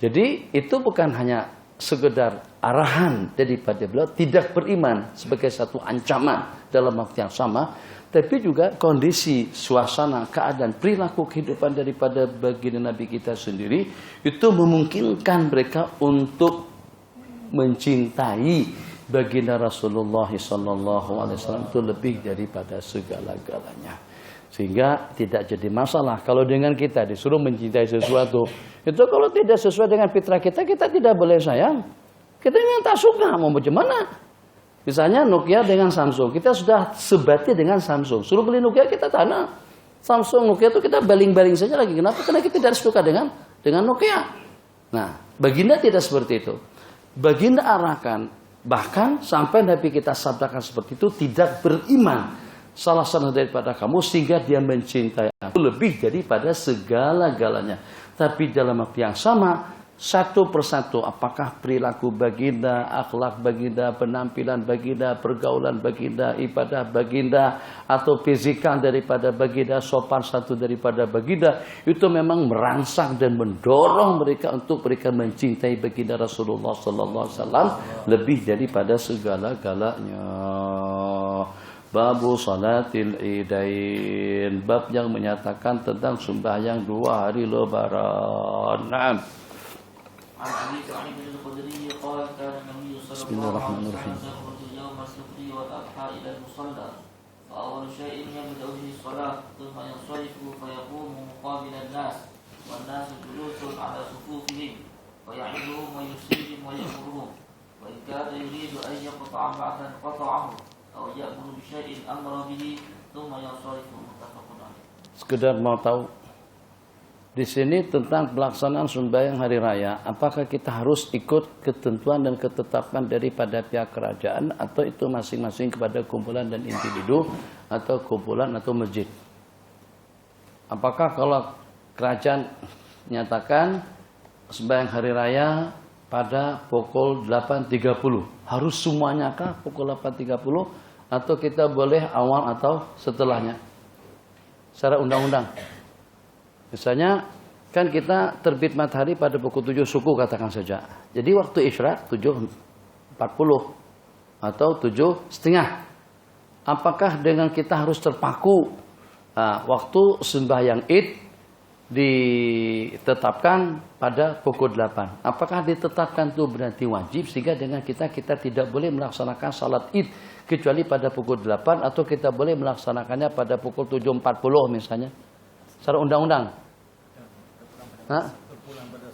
Jadi itu bukan hanya sekedar arahan daripada beliau tidak beriman sebagai satu ancaman dalam waktu yang sama, tapi juga kondisi, suasana, keadaan, perilaku kehidupan daripada baginda Nabi kita sendiri itu memungkinkan mereka untuk mencintai baginda Rasulullah SAW itu lebih daripada segala-galanya. Sehingga tidak jadi masalah kalau dengan kita disuruh mencintai sesuatu, itu kalau tidak sesuai dengan fitrah kita, kita tidak boleh sayang. Kita yang tak suka, mau bagaimana? Misalnya Nokia dengan Samsung, kita sudah sebati dengan Samsung. Suruh beli Nokia kita tanah. Samsung, Nokia itu kita baling-baling saja lagi. Kenapa? Karena kita tidak suka dengan Nokia. Nah, baginda tidak seperti itu. Baginda arahkan, bahkan sampai Nabi kita sabdakan seperti itu, tidak beriman salah satu daripada kamu sehingga dia mencintai aku lebih daripada segala-galanya. Tapi dalam waktu yang sama, satu persatu, apakah perilaku baginda, akhlak baginda, penampilan baginda, pergaulan baginda, ibadah baginda, atau fisikal daripada baginda, sopan satu daripada baginda, itu memang merangsang dan mendorong mereka untuk mereka mencintai baginda Rasulullah SAW lebih daripada segala-galanya. Babu salatil idain, bab yang menyatakan tentang sembahyang 2 hari lebaran. Naam. Bismillahirrahmanirrahim. فأول شيء يبدأ به الصلاة ثم ينصرف فيقوم مقابل الناس والناس جلوس على صفوفهم فيعظهم ويسلم ويأمرهم وإن كان يريد أن يقطع بعثا قطعه أو يأمر بشيء أمر به ثم ينصرف متفق عليه. Sekedar mau tahu di sini tentang pelaksanaan sembahyang hari raya, apakah kita harus ikut ketentuan dan ketetapan daripada pihak kerajaan atau itu masing-masing kepada kumpulan dan individu atau kumpulan atau masjid? Apakah kalau kerajaan nyatakan sembahyang hari raya pada pukul 8.30, harus semuanya kah pukul 8.30 atau kita boleh awal atau setelahnya? Secara undang-undang. Misalnya kan kita terbit matahari pada pukul 7 suku katakan saja. Jadi waktu isyraq 7.40 atau 7.30. Apakah dengan kita harus terpaku waktu sembahyang Id ditetapkan pada pukul 8? Apakah ditetapkan itu berarti wajib sehingga dengan kita tidak boleh melaksanakan salat Id kecuali pada pukul 8 atau kita boleh melaksanakannya pada pukul 7.40 misalnya? Secara undang-undang.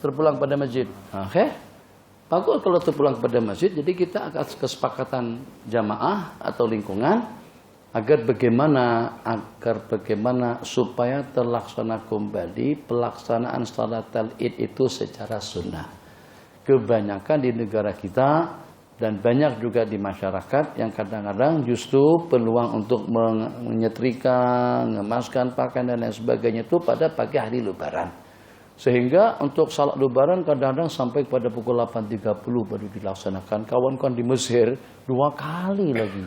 Terpulang pada masjid. Oke. Bagus kalau terpulang pada masjid. Jadi kita akan kesepakatan jamaah atau lingkungan agar bagaimana supaya terlaksana kembali pelaksanaan salat Id itu secara sunnah. Kebanyakan di negara kita Dan banyak juga di masyarakat yang kadang-kadang justru peluang untuk menyetrika, mengemaskan pakaian dan lain sebagainya itu pada pagi hari Lebaran. Sehingga untuk salat Lebaran kadang-kadang sampai pada pukul 8.30 baru dilaksanakan. Kawan-kawan di Mesir 2 kali lagi.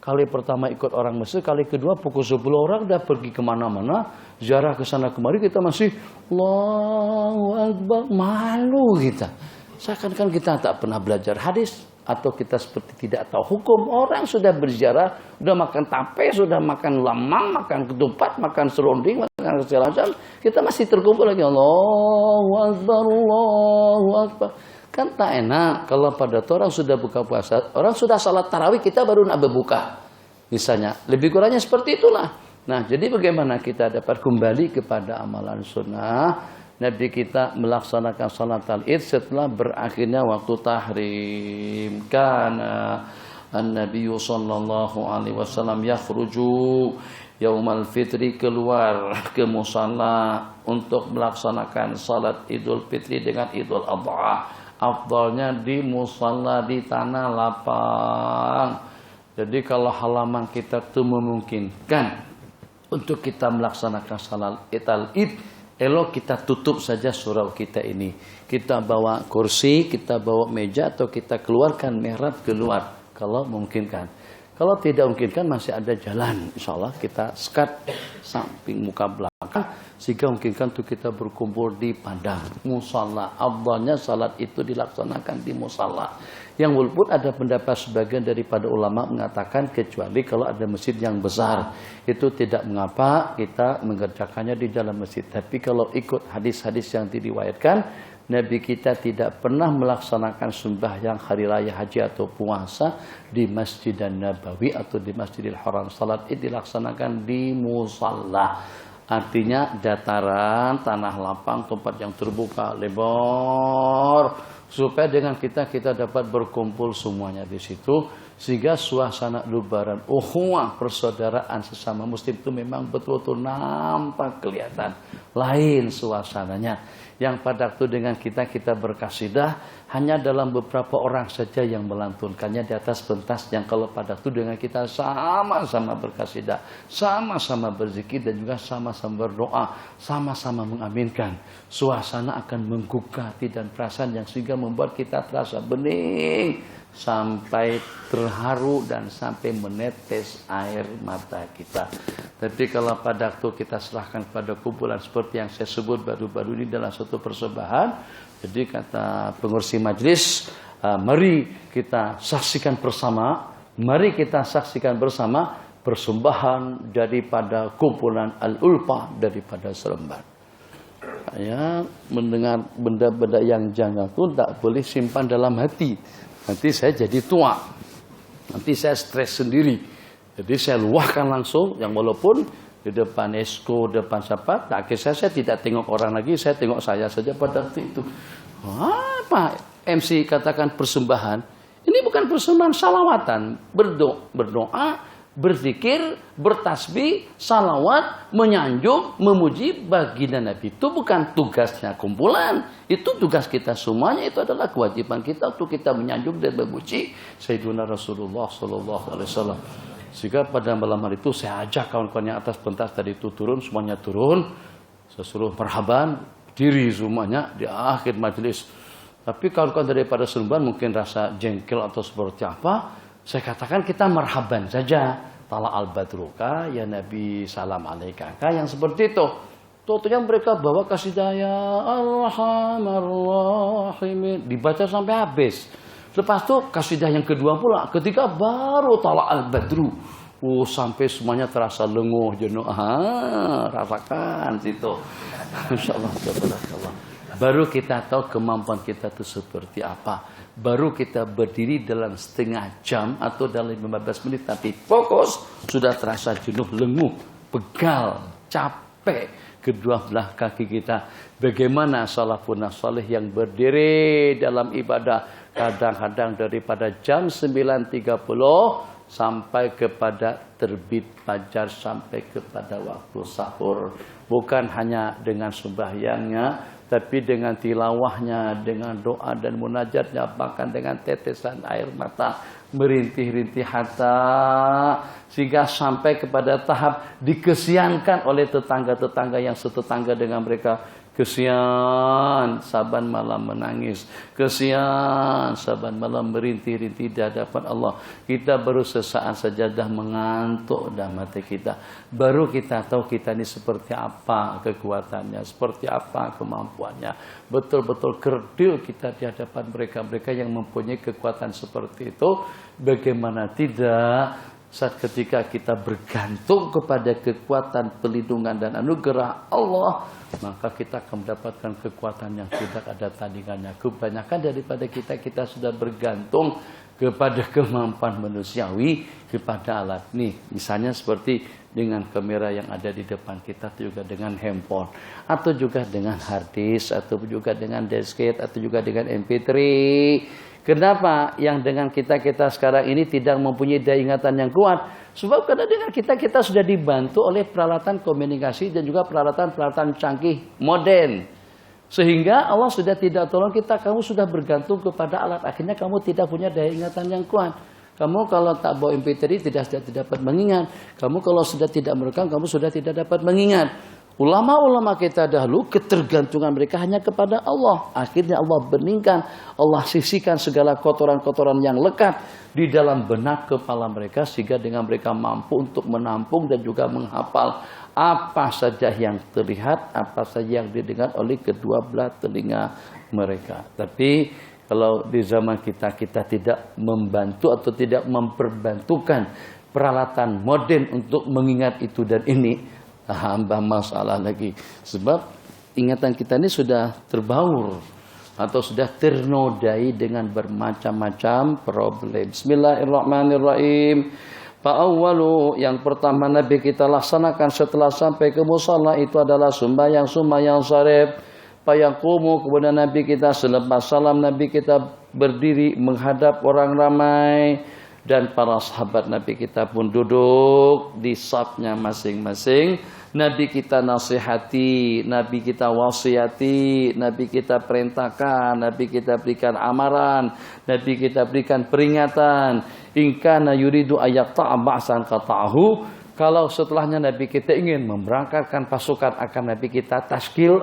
Kali pertama ikut orang Mesir, kali kedua pukul 10 orang udah pergi kemana-mana, ziarah ke sana kemari, kita masih Allahu Akbar, malu kita. Seakan-akan kita tak pernah belajar hadis, atau kita seperti tidak tahu hukum. Orang sudah berziarah, sudah makan tape, sudah makan lamang, makan ketupat, makan serunding, makan segala macam. Kita masih terkumpul lagi Allahu Akbar, Allahu Akbar. Kan tak enak kalau pada orang sudah buka puasa, orang sudah salat tarawih, kita baru nak berbuka. Misalnya, lebih kurangnya seperti itulah. Nah, jadi bagaimana kita dapat kembali kepada amalan sunnah? Nabi kita melaksanakan salat al-id setelah berakhirnya waktu tahrim. Karena An-Nabi sallallahu alaihi wasallam yakhruju yaumal fitri, keluar ke musalla untuk melaksanakan salat Idul Fitri dengan Idul Adha. Afdalnya di musalla di tanah lapang. Jadi kalau halaman kita itu memungkinkan untuk kita melaksanakan salat Id, elok kita tutup saja surau kita ini. Kita bawa kursi, kita bawa meja, atau kita keluarkan mihrab keluar kalau memungkinkan. Kalau tidak memungkinkan masih ada jalan, insya Allah kita sekat samping muka belakang sehingga memungkinkan untuk kita berkumpul di padang musalla. Afdalnya salat itu dilaksanakan di musalla. Yang walaupun ada pendapat sebagian daripada ulama mengatakan kecuali kalau ada masjid yang besar, itu tidak mengapa kita mengerjakannya di dalam masjid. Tapi kalau ikut hadis-hadis yang diriwayatkan, Nabi kita tidak pernah melaksanakan sembahyang hari raya haji atau puasa di Masjid Nabawi atau di Masjidil Haram. Salat Id dilaksanakan di musalla. Artinya dataran, tanah lapang, tempat yang terbuka, lebar, supaya dengan kita dapat berkumpul semuanya di situ, sehingga suasana Lebaran, ukhuwah, persaudaraan sesama muslim itu memang betul-betul nampak kelihatan lain suasananya. Yang pada waktu dengan kita berkasidah hanya dalam beberapa orang saja yang melantunkannya di atas pentas, yang kalau pada waktu dengan kita sama-sama berkasidah, sama-sama berzikir, dan juga sama-sama berdoa, sama-sama mengaminkan, suasana akan menggugah hati dan perasaan yang sehingga membuat kita terasa bening sampai terharu dan sampai menetes air mata kita. Tapi kalau pada waktu kita serahkan pada kumpulan seperti yang saya sebut baru-baru ini dalam suatu persembahan, jadi kata pengurus majelis, mari kita saksikan bersama, mari kita saksikan bersama persembahan daripada kumpulan Al-Ulfa daripada Seremban. Ya, mendengar benda-benda yang janggal itu tak boleh simpan dalam hati. Nanti saya jadi tua, nanti saya stres sendiri. Jadi saya luahkan langsung, yang walaupun di depan esko, depan siapa, tak akhir saya tidak tengok orang lagi, saya tengok saya saja pada waktu itu. Apa MC katakan persembahan? Ini bukan persembahan salawatan, berdoa, berzikir, bertasbih, salawat, menyanjung, memuji baginda Nabi. Itu bukan tugasnya kumpulan, itu tugas kita semuanya. Itu adalah kewajiban kita untuk kita menyanjung dan memuji Sayyidina Rasulullah Sallallahu Alaihi Wasallam. Sehingga pada malam hari itu saya ajak kawan-kawan yang atas pentas tadi itu turun, semuanya turun. Saya suruh marhaban, diri semuanya di akhir majelis. Tapi kawan-kawan daripada Seremban mungkin rasa jengkel atau seperti apa, saya katakan kita marhaban saja. Tala al-badruka, ya Nabi salam alaika, yang seperti itu. Tentunya mereka bawa kasidah ya Arhamar Rahimin, dibaca sampai habis. Lepas itu kasidah yang kedua pula, ketika baru tala al-badru. Sampai semuanya terasa lenguh, jenuh. Rasakan situ. Insyaallah. Baru kita tahu kemampuan kita itu seperti apa. Baru kita berdiri dalam setengah jam atau dalam 15 menit, tapi fokus, sudah terasa jenuh, lenguh, pegal, capek kedua belah kaki kita. Bagaimana salafun salih yang berdiri dalam ibadah kadang-kadang daripada jam 9.30 sampai kepada terbit fajar, sampai kepada waktu sahur. Bukan hanya dengan sembahyangnya, tapi dengan tilawahnya, dengan doa dan munajatnya, bahkan dengan tetesan air mata merintih-rintih hatta, sehingga sampai kepada tahap dikesiankan oleh tetangga-tetangga yang setetangga dengan mereka. Kesian saban malam menangis, kesian saban malam merintih-rintih di hadapan Allah. Kita baru sesaat saja dah mengantuk dah mata kita. Baru kita tahu kita ini seperti apa kekuatannya, seperti apa kemampuannya. Betul-betul kerdil kita di hadapan mereka-mereka yang mempunyai kekuatan seperti itu. Bagaimana tidak saat ketika kita bergantung kepada kekuatan pelindungan dan anugerah Allah, maka kita akan mendapatkan kekuatan yang tidak ada tandingannya. Kebanyakan daripada kita sudah bergantung kepada kemampuan manusiawi, kepada alat nih. Misalnya seperti dengan kamera yang ada di depan kita, juga dengan handphone, atau juga dengan hard disk, atau juga dengan diskette, atau juga dengan MP3. Kenapa yang dengan kita sekarang ini tidak mempunyai daya ingatan yang kuat? Sebab karena dengan kita sudah dibantu oleh peralatan komunikasi dan juga peralatan-peralatan canggih modern. Sehingga Allah sudah tidak tolong kita, kamu sudah bergantung kepada alat. Akhirnya kamu tidak punya daya ingatan yang kuat. Kamu kalau tak bawa MP3 tidak dapat mengingat. Kamu kalau sudah tidak merekam, kamu sudah tidak dapat mengingat. Ulama-ulama kita dahulu ketergantungan mereka hanya kepada Allah. Akhirnya Allah beningkan, Allah sisihkan segala kotoran-kotoran yang lekat di dalam benak kepala mereka, sehingga dengan mereka mampu untuk menampung dan juga menghafal apa saja yang terlihat, apa saja yang didengar oleh kedua belah telinga mereka. Tapi kalau di zaman kita tidak membantu atau tidak memperbantukan peralatan modern untuk mengingat itu dan ini, hamba masalah lagi. Sebab ingatan kita ini sudah terbaur atau sudah ternodai dengan bermacam-macam problem. Bismillahirrahmanirrahim. Fa'awwalu, yang pertama Nabi kita laksanakan setelah sampai ke musalla itu adalah sembahyang sharif. Fayaqumu, kemudian Nabi kita selepas salam Nabi kita berdiri menghadap orang ramai. Dan para sahabat Nabi kita pun duduk di safnya masing-masing. Nabi kita nasihati, Nabi kita wasiati, Nabi kita perintahkan, Nabi kita berikan amaran, Nabi kita berikan peringatan. In kana yuridu ayatta ba'san qata'ahu. Kalau setelahnya Nabi kita ingin memberangkatkan pasukan, akan Nabi kita tashkil.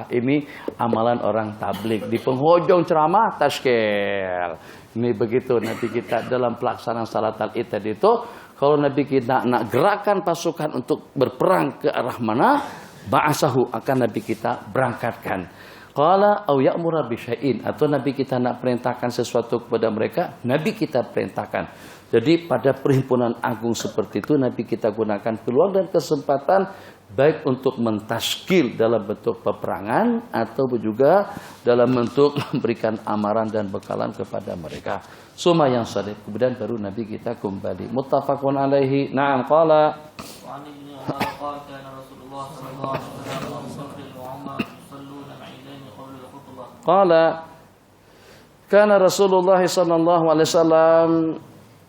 Ini amalan orang tablik. Di penghujung ceramah tashkil. Ini begitu Nabi kita dalam pelaksanaan salat al-id tadi itu. Kalau Nabi kita nak gerakan pasukan untuk berperang ke arah mana, ba'asahu, akan Nabi kita berangkatkan. Qala au ya'muru bi syai'in, atau Nabi kita nak perintahkan sesuatu kepada mereka, Nabi kita perintahkan. Jadi pada perhimpunan agung seperti itu Nabi kita gunakan peluang dan kesempatan baik untuk mentashkil dalam bentuk peperangan atau juga dalam bentuk memberikan amaran dan bekalan kepada mereka. Suma yang sadid, kemudian baru Nabi kita kembali. Muttafaqun alaihi. Na'am qala. Wa an ibn Umar qala kana Rasulullah sallallahu alaihi wasallam wa Abu Bakr wa Umar yusalluna ma'idain qabla al-khutbah. Qala kana Rasulullah sallallahu alaihi wasallam,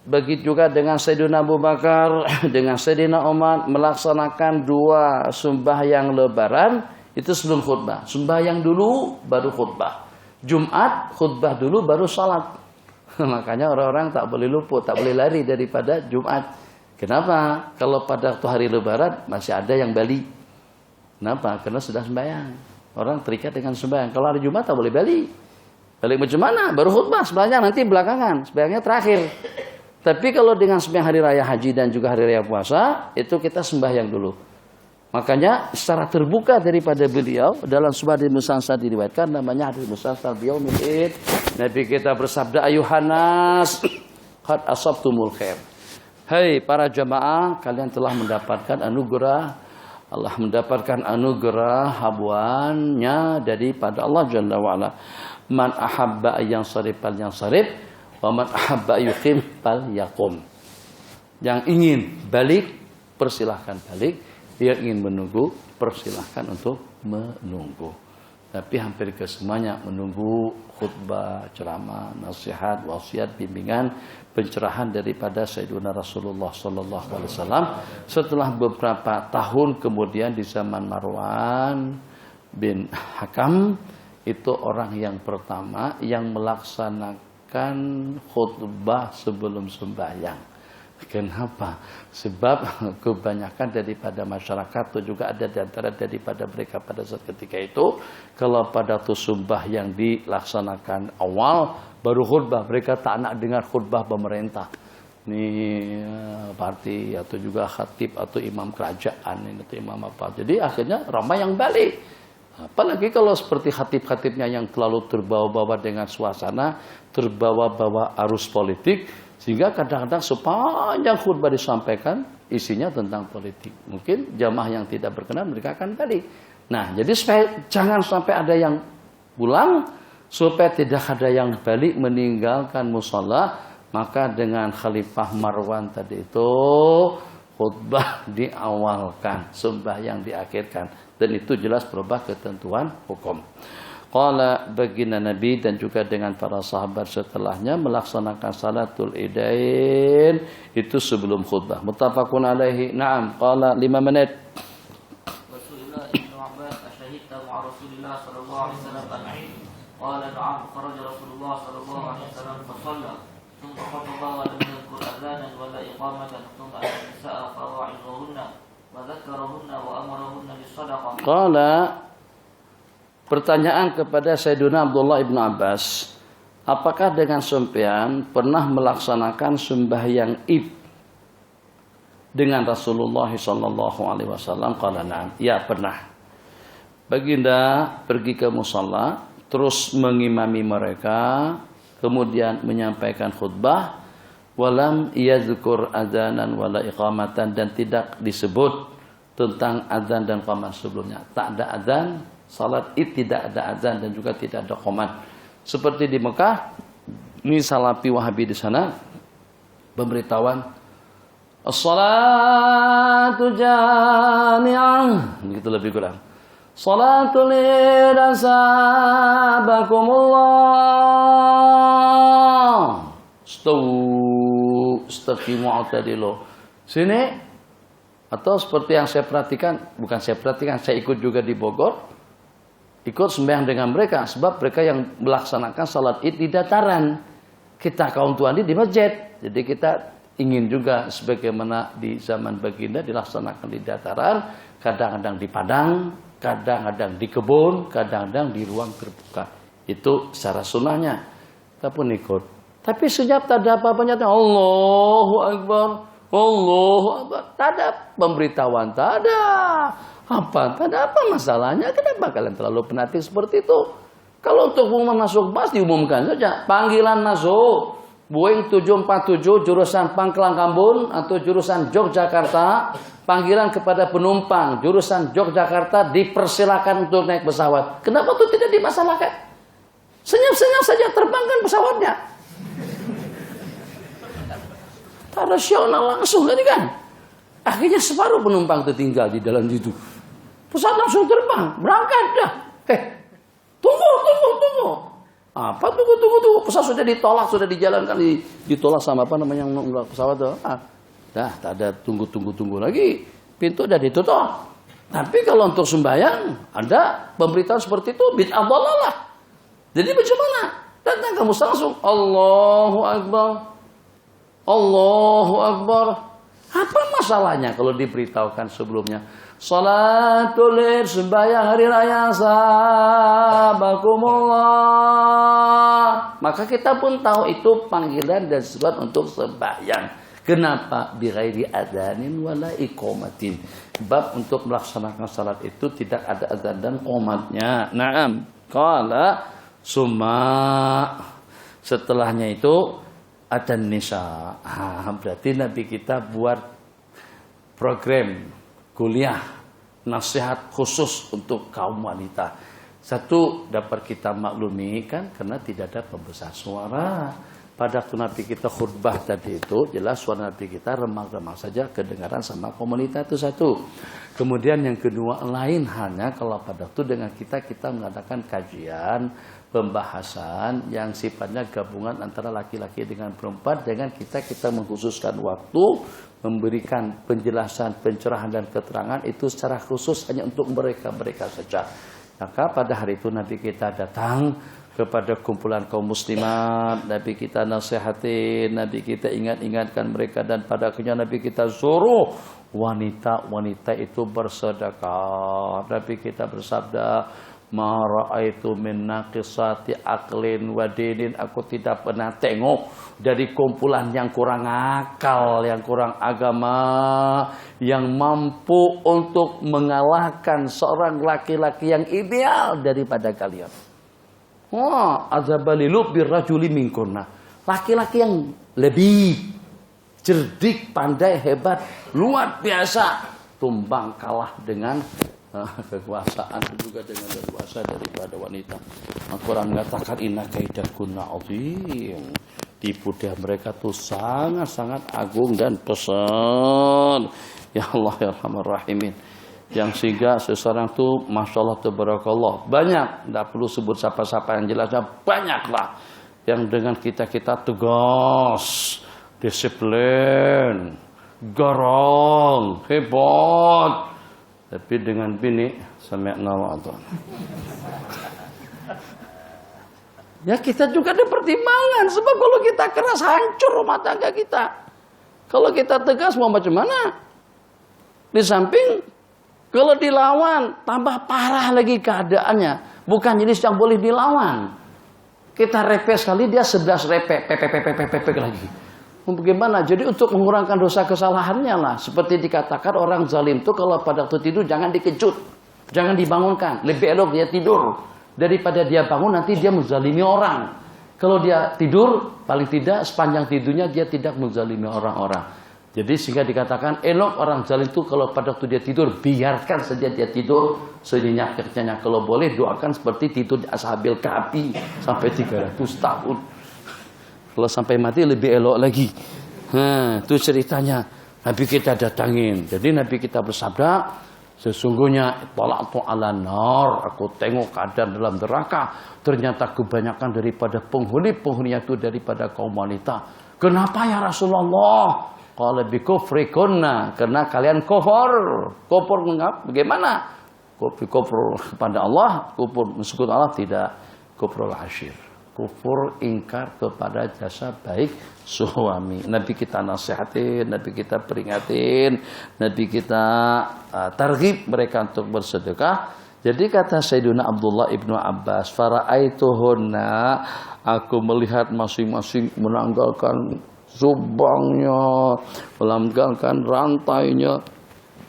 begitu juga dengan Sayyidina Abu Bakar, dengan Sayyidina Umar melaksanakan dua sembahyang lebaran itu sebelum khutbah. Sembahyang dulu baru khutbah. Jumat khutbah dulu baru salat. Makanya orang-orang tak boleh luput, tak boleh lari daripada Jumat. Kenapa? Kalau pada waktu hari lebaran masih ada yang balik. Kenapa? Karena sudah sembahyang. Orang terikat dengan sembahyang. Kalau hari Jumat tak boleh balik. Balik macam mana? Baru khutbah. Sembahyang nanti belakangan. Sembahyangnya terakhir. Tapi kalau dengan sembahyang hari raya haji dan juga hari raya puasa, itu kita sembahyang dulu. Makanya secara terbuka daripada beliau dalam sebuah hadis musalsal diriwayatkan, namanya hadis musalsal biyaumil id. Nabi kita bersabda, ayuhanas qad asabtumul khair. Hai para jamaah, kalian telah mendapatkan anugerah. Allah mendapatkan anugerah habuannya daripada Allah Jalla wa Ala. Man ahabba yang sarif fal yang sarif, wa man ahabba yuqim fal yaqum. Yang ingin balik, persilahkan balik. Yang ingin menunggu, persilahkan untuk menunggu. Tapi hampir kesemuanya menunggu khutbah, ceramah, nasihat, wasiat, bimbingan, pencerahan daripada Sayyidina Rasulullah sallallahu alaihi wasallam. Setelah beberapa tahun kemudian di zaman Marwan, bin Hakam itu orang yang pertama yang melaksanakan khutbah sebelum sembahyang. Kenapa? Sebab kebanyakan daripada masyarakat itu juga ada di antara daripada mereka pada saat ketika itu, kalau pada sumbah yang dilaksanakan awal baru khutbah, mereka tak nak dengar khutbah pemerintah. Ini parti atau juga khatib atau imam kerajaan ini atau imam apa. Jadi akhirnya ramai yang balik. Apalagi kalau seperti khatib-khatibnya yang terlalu terbawa-bawa dengan suasana, terbawa-bawa arus politik, sehingga kadang-kadang sepanjang khutbah disampaikan isinya tentang politik. Mungkin jamaah yang tidak berkenan mereka akan balik. Nah, jadi supaya jangan sampai ada yang pulang, supaya tidak ada yang balik meninggalkan mushola, maka dengan Khalifah Marwan tadi itu khutbah diawalkan, sembahyang diakhirkan. Dan itu jelas berubah ketentuan hukum. Qala baginda Nabi dan juga dengan para sahabat setelahnya melaksanakan salatul idain itu sebelum khutbah. Muttafaqun alaihi. Naam, qala 5 menit. Rasulullah Ibnu Abbas asyhadta ma'a Rasulillah sallallahu alaihi wasallam al-Eid. Qala na'am, kharaja Rasulullah sallallahu alaihi wasallam fa shalla. Thumma khataba wa lam yadhkur adhanan wa la iqamatan. Thumma an-nisaa fa wa'idhahunna wa dzakarahunna wa amarahunna bis-shadaqah. Qala, pertanyaan kepada Sayyidina Abdullah ibn Abbas, apakah dengan sampean pernah melaksanakan sembahyang Id dengan Rasulullah sallallahu alaihi wasallam? Qala na'am, ya pernah. Baginda pergi ke musalla, terus mengimami mereka, kemudian menyampaikan khutbah, walam yadhkur adzanan wala iqamatan, dan tidak disebut tentang adzan dan qamat sebelumnya. Tak ada adzan, salat Id tidak ada azan dan juga tidak ada qomat. Seperti di Mekah, ini Salafi Wahabi di sana pemberitahuan as-salatu jami'ah, begitu lebih kurang. Salatul irasabakumullah. Istaqimu i'tadilu. Sini atau seperti yang saya perhatikan, bukan saya perhatikan, saya ikut juga di Bogor. Ikut sembahyang dengan mereka, sebab mereka yang melaksanakan salat Id di dataran, kita kaum tuan di masjid. Jadi kita ingin juga sebagaimana di zaman baginda dilaksanakan di dataran, kadang-kadang di padang, kadang-kadang di kebun, kadang-kadang di ruang terbuka. Itu secara sunnahnya. Kita pun ikut. Tapi sejak tak ada apa-apanya, Allahu Akbar, Allahu Akbar, tak ada pemberitahuan, tak ada. Apa? Tak ada apa masalahnya? Kenapa kalian terlalu fanatik seperti itu? Kalau untuk pengumuman masuk bus diumumkan saja. Panggilan masuk Boeing 747 jurusan Pangkalan Kambun atau jurusan Yogyakarta. Panggilan kepada penumpang jurusan Yogyakarta dipersilakan untuk naik pesawat. Kenapa itu tidak dimasalahkan? Senyap-senyap saja terbangkan pesawatnya. Tak rasional langsung kan? Akhirnya separuh penumpang tertinggal di dalam itu. Pesawat langsung terbang, berangkat dah. Tunggu. Apa tunggu? Pesawat sudah ditolak, sudah dijalankan, ditolak sama apa namanya yang pesawat itu. Dah, tak ada tunggu lagi. Pintu sudah ditutup. Tapi kalau untuk sembahyang, ada pemberitahuan seperti itu, bid'ah dhalalah. Jadi bagaimana? Datang kamu langsung, Allahu Akbar. Allahu Akbar. Apa masalahnya kalau diberitahukan sebelumnya? Salatul Id, sembahyang hari raya sabakumullah. Maka kita pun tahu itu panggilan dan sebab untuk sembahyang. Kenapa? Bighairi adzanin wala iqamatin. Sebab untuk melaksanakan salat itu tidak ada adzan dan qomatnya. Naam. Qala summa. Setelahnya itu ada nisa. Berarti Nabi kita buat program kuliah nasihat khusus untuk kaum wanita. Satu, dapat kita maklumi kan karena tidak ada pembesar suara. Pada waktu Nabi kita khutbah tadi itu jelas suara Nabi kita remang-remang saja kedengaran sama komunitas itu satu. Kemudian yang kedua, lain hanya kalau pada waktu dengan kita mengadakan kajian pembahasan yang sifatnya gabungan antara laki-laki dengan perempuan, dengan kita mengkhususkan waktu memberikan penjelasan, pencerahan dan keterangan itu secara khusus hanya untuk mereka saja. Maka pada hari itu Nabi kita datang kepada kumpulan kaum muslimat, Nabi kita nasihatin, Nabi kita ingatkan mereka, dan pada akhirnya Nabi kita suruh wanita-wanita itu bersedekah. Nabi kita bersabda, ma ra'aitu min naqisati aqlin wa dinin, aku tidak pernah tengok dari kumpulan yang kurang akal, yang kurang agama, yang mampu untuk mengalahkan seorang laki-laki yang ideal daripada kalian. Wah, azabalilu birrajuli minkunna, laki-laki yang lebih cerdik, pandai, hebat, luar biasa, tumbang kalah dengan kekuasaan, juga dengan berkuasa daripada wanita. Al-Quran mengatakan inna kaidakunna azim, tipu daya mereka tuh sangat-sangat agung dan pesan. Ya Allah ya Rahman Rahimin, yang sehingga seseorang tuh masya Allah tabarakallah banyak, tidak perlu sebut siapa-siapa, yang jelasnya banyaklah yang dengan kita tegas, disiplin, garang, hebat. Tapi dengan bini sami'na wa ata'na. Ya kita juga ada pertimbangan. Sebab kalau kita keras hancur rumah tangga kita. Kalau kita tegas mau macam mana? Di samping kalau dilawan tambah parah lagi keadaannya. Bukan jenis yang boleh dilawan. Kita repes sekali, dia 11 repek, pepek lagi. Bagaimana? Jadi untuk mengurangkan dosa kesalahannya lah. Seperti dikatakan orang zalim itu kalau pada waktu tidur jangan dikejut, jangan dibangunkan. Lebih elok dia tidur daripada dia bangun nanti dia menzalimi orang. Kalau dia tidur, paling tidak sepanjang tidurnya dia tidak menzalimi orang-orang. Jadi sehingga dikatakan elok orang zalim itu kalau pada waktu dia tidur biarkan saja dia tidur senyenyak-nyenyaknya. Kalau boleh doakan seperti tidur di Ashabil Kahfi sampai 300 tahun. Kalau sampai mati lebih elok lagi. Itu ceritanya. Nabi kita datangin. Jadi Nabi kita bersabda, sesungguhnya talaqtu ala nar, aku tengok keadaan dalam neraka, ternyata kebanyakan daripada penghuni-penghuninya itu daripada kaum wanita. Kenapa ya Rasulullah? Qala bi kufrikunna, karena kalian kufur. Kufur bagaimana? Kufur kepada Allah, kufur mensekutu Allah tidak. Kufrul asyir, kufur ingkar kepada jasa baik suami. Nabi kita nasihatin, Nabi kita peringatin, Nabi kita targhib mereka untuk bersedekah. Jadi kata Sayyidina Abdullah ibnu Abbas, fara'aituhunna, aku melihat masing-masing menanggalkan zubangnya, menanggalkan rantainya,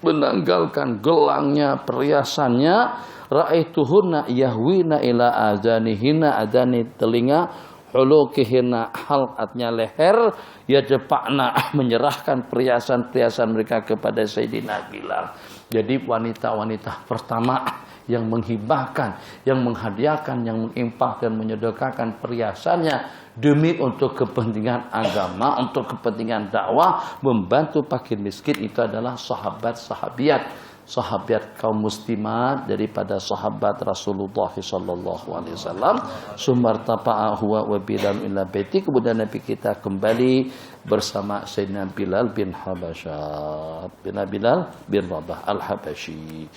menanggalkan gelangnya, perhiasannya. Ra'aituhunna yahwina ila azanihina, adani telinga, hulukihina halqatnya leher, yajfa'na menyerahkan perhiasan-perhiasan mereka kepada Sayyidina Bilal. Jadi wanita-wanita pertama yang menghibahkan, yang menghadiahkan, yang menginfakkan, menyedekahkan perhiasannya demi untuk kepentingan agama, untuk kepentingan dakwah, membantu fakir miskin, itu adalah sahabat-sahabiat, sahabat kaum muslimat daripada sahabat Rasulullah sallallahu alaihi wasallam. Sumartafa'a huwa wa Bilal ila baiti, kemudian Nabi kita kembali bersama Sayyidina Bilal bin Habasyah, Bilal bin Rabah al-Habasyi.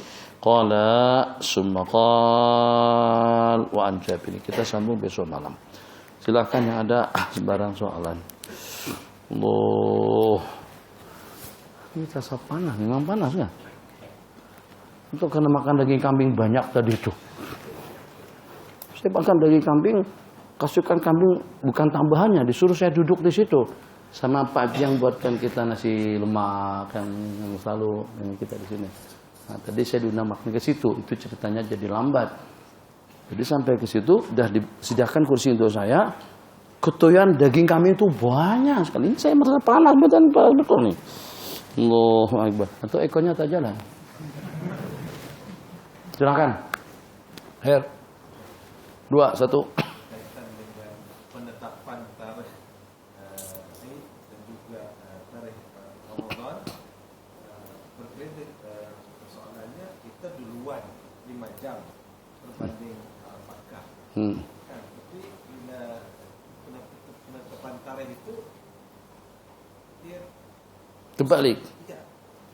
Qala summa qala wa an Jabir. Kita sambung besok malam. Silakan yang ada sembarang soalan. Kita panas, memang panas kan? Untuk karena makan daging kambing banyak tadi itu. Saya makan daging kambing, kasukan kambing bukan tambahannya, disuruh saya duduk di situ sama Pak yang buatkan kita nasi lemak yang selalu yang kita di sini. Nah, tadi saya diundang makan ke situ, itu ceritanya jadi lambat. Jadi sampai ke situ sudah disediakan kursi untuk saya. Ketuyan daging kambing itu banyak sekali. Ini saya merasa panas betul nih. Allahu Akbar. Atau ekornya tak jalan. Silakan. Her. 2, 1. Kaitan dengan penetapan tarikh ini dan juga tarikh Ramadan, berbeda persoalannya, kita duluan 5 jam berbanding Makkah. Tapi bila penetapan tarikh itu dia Terbalik. tidak.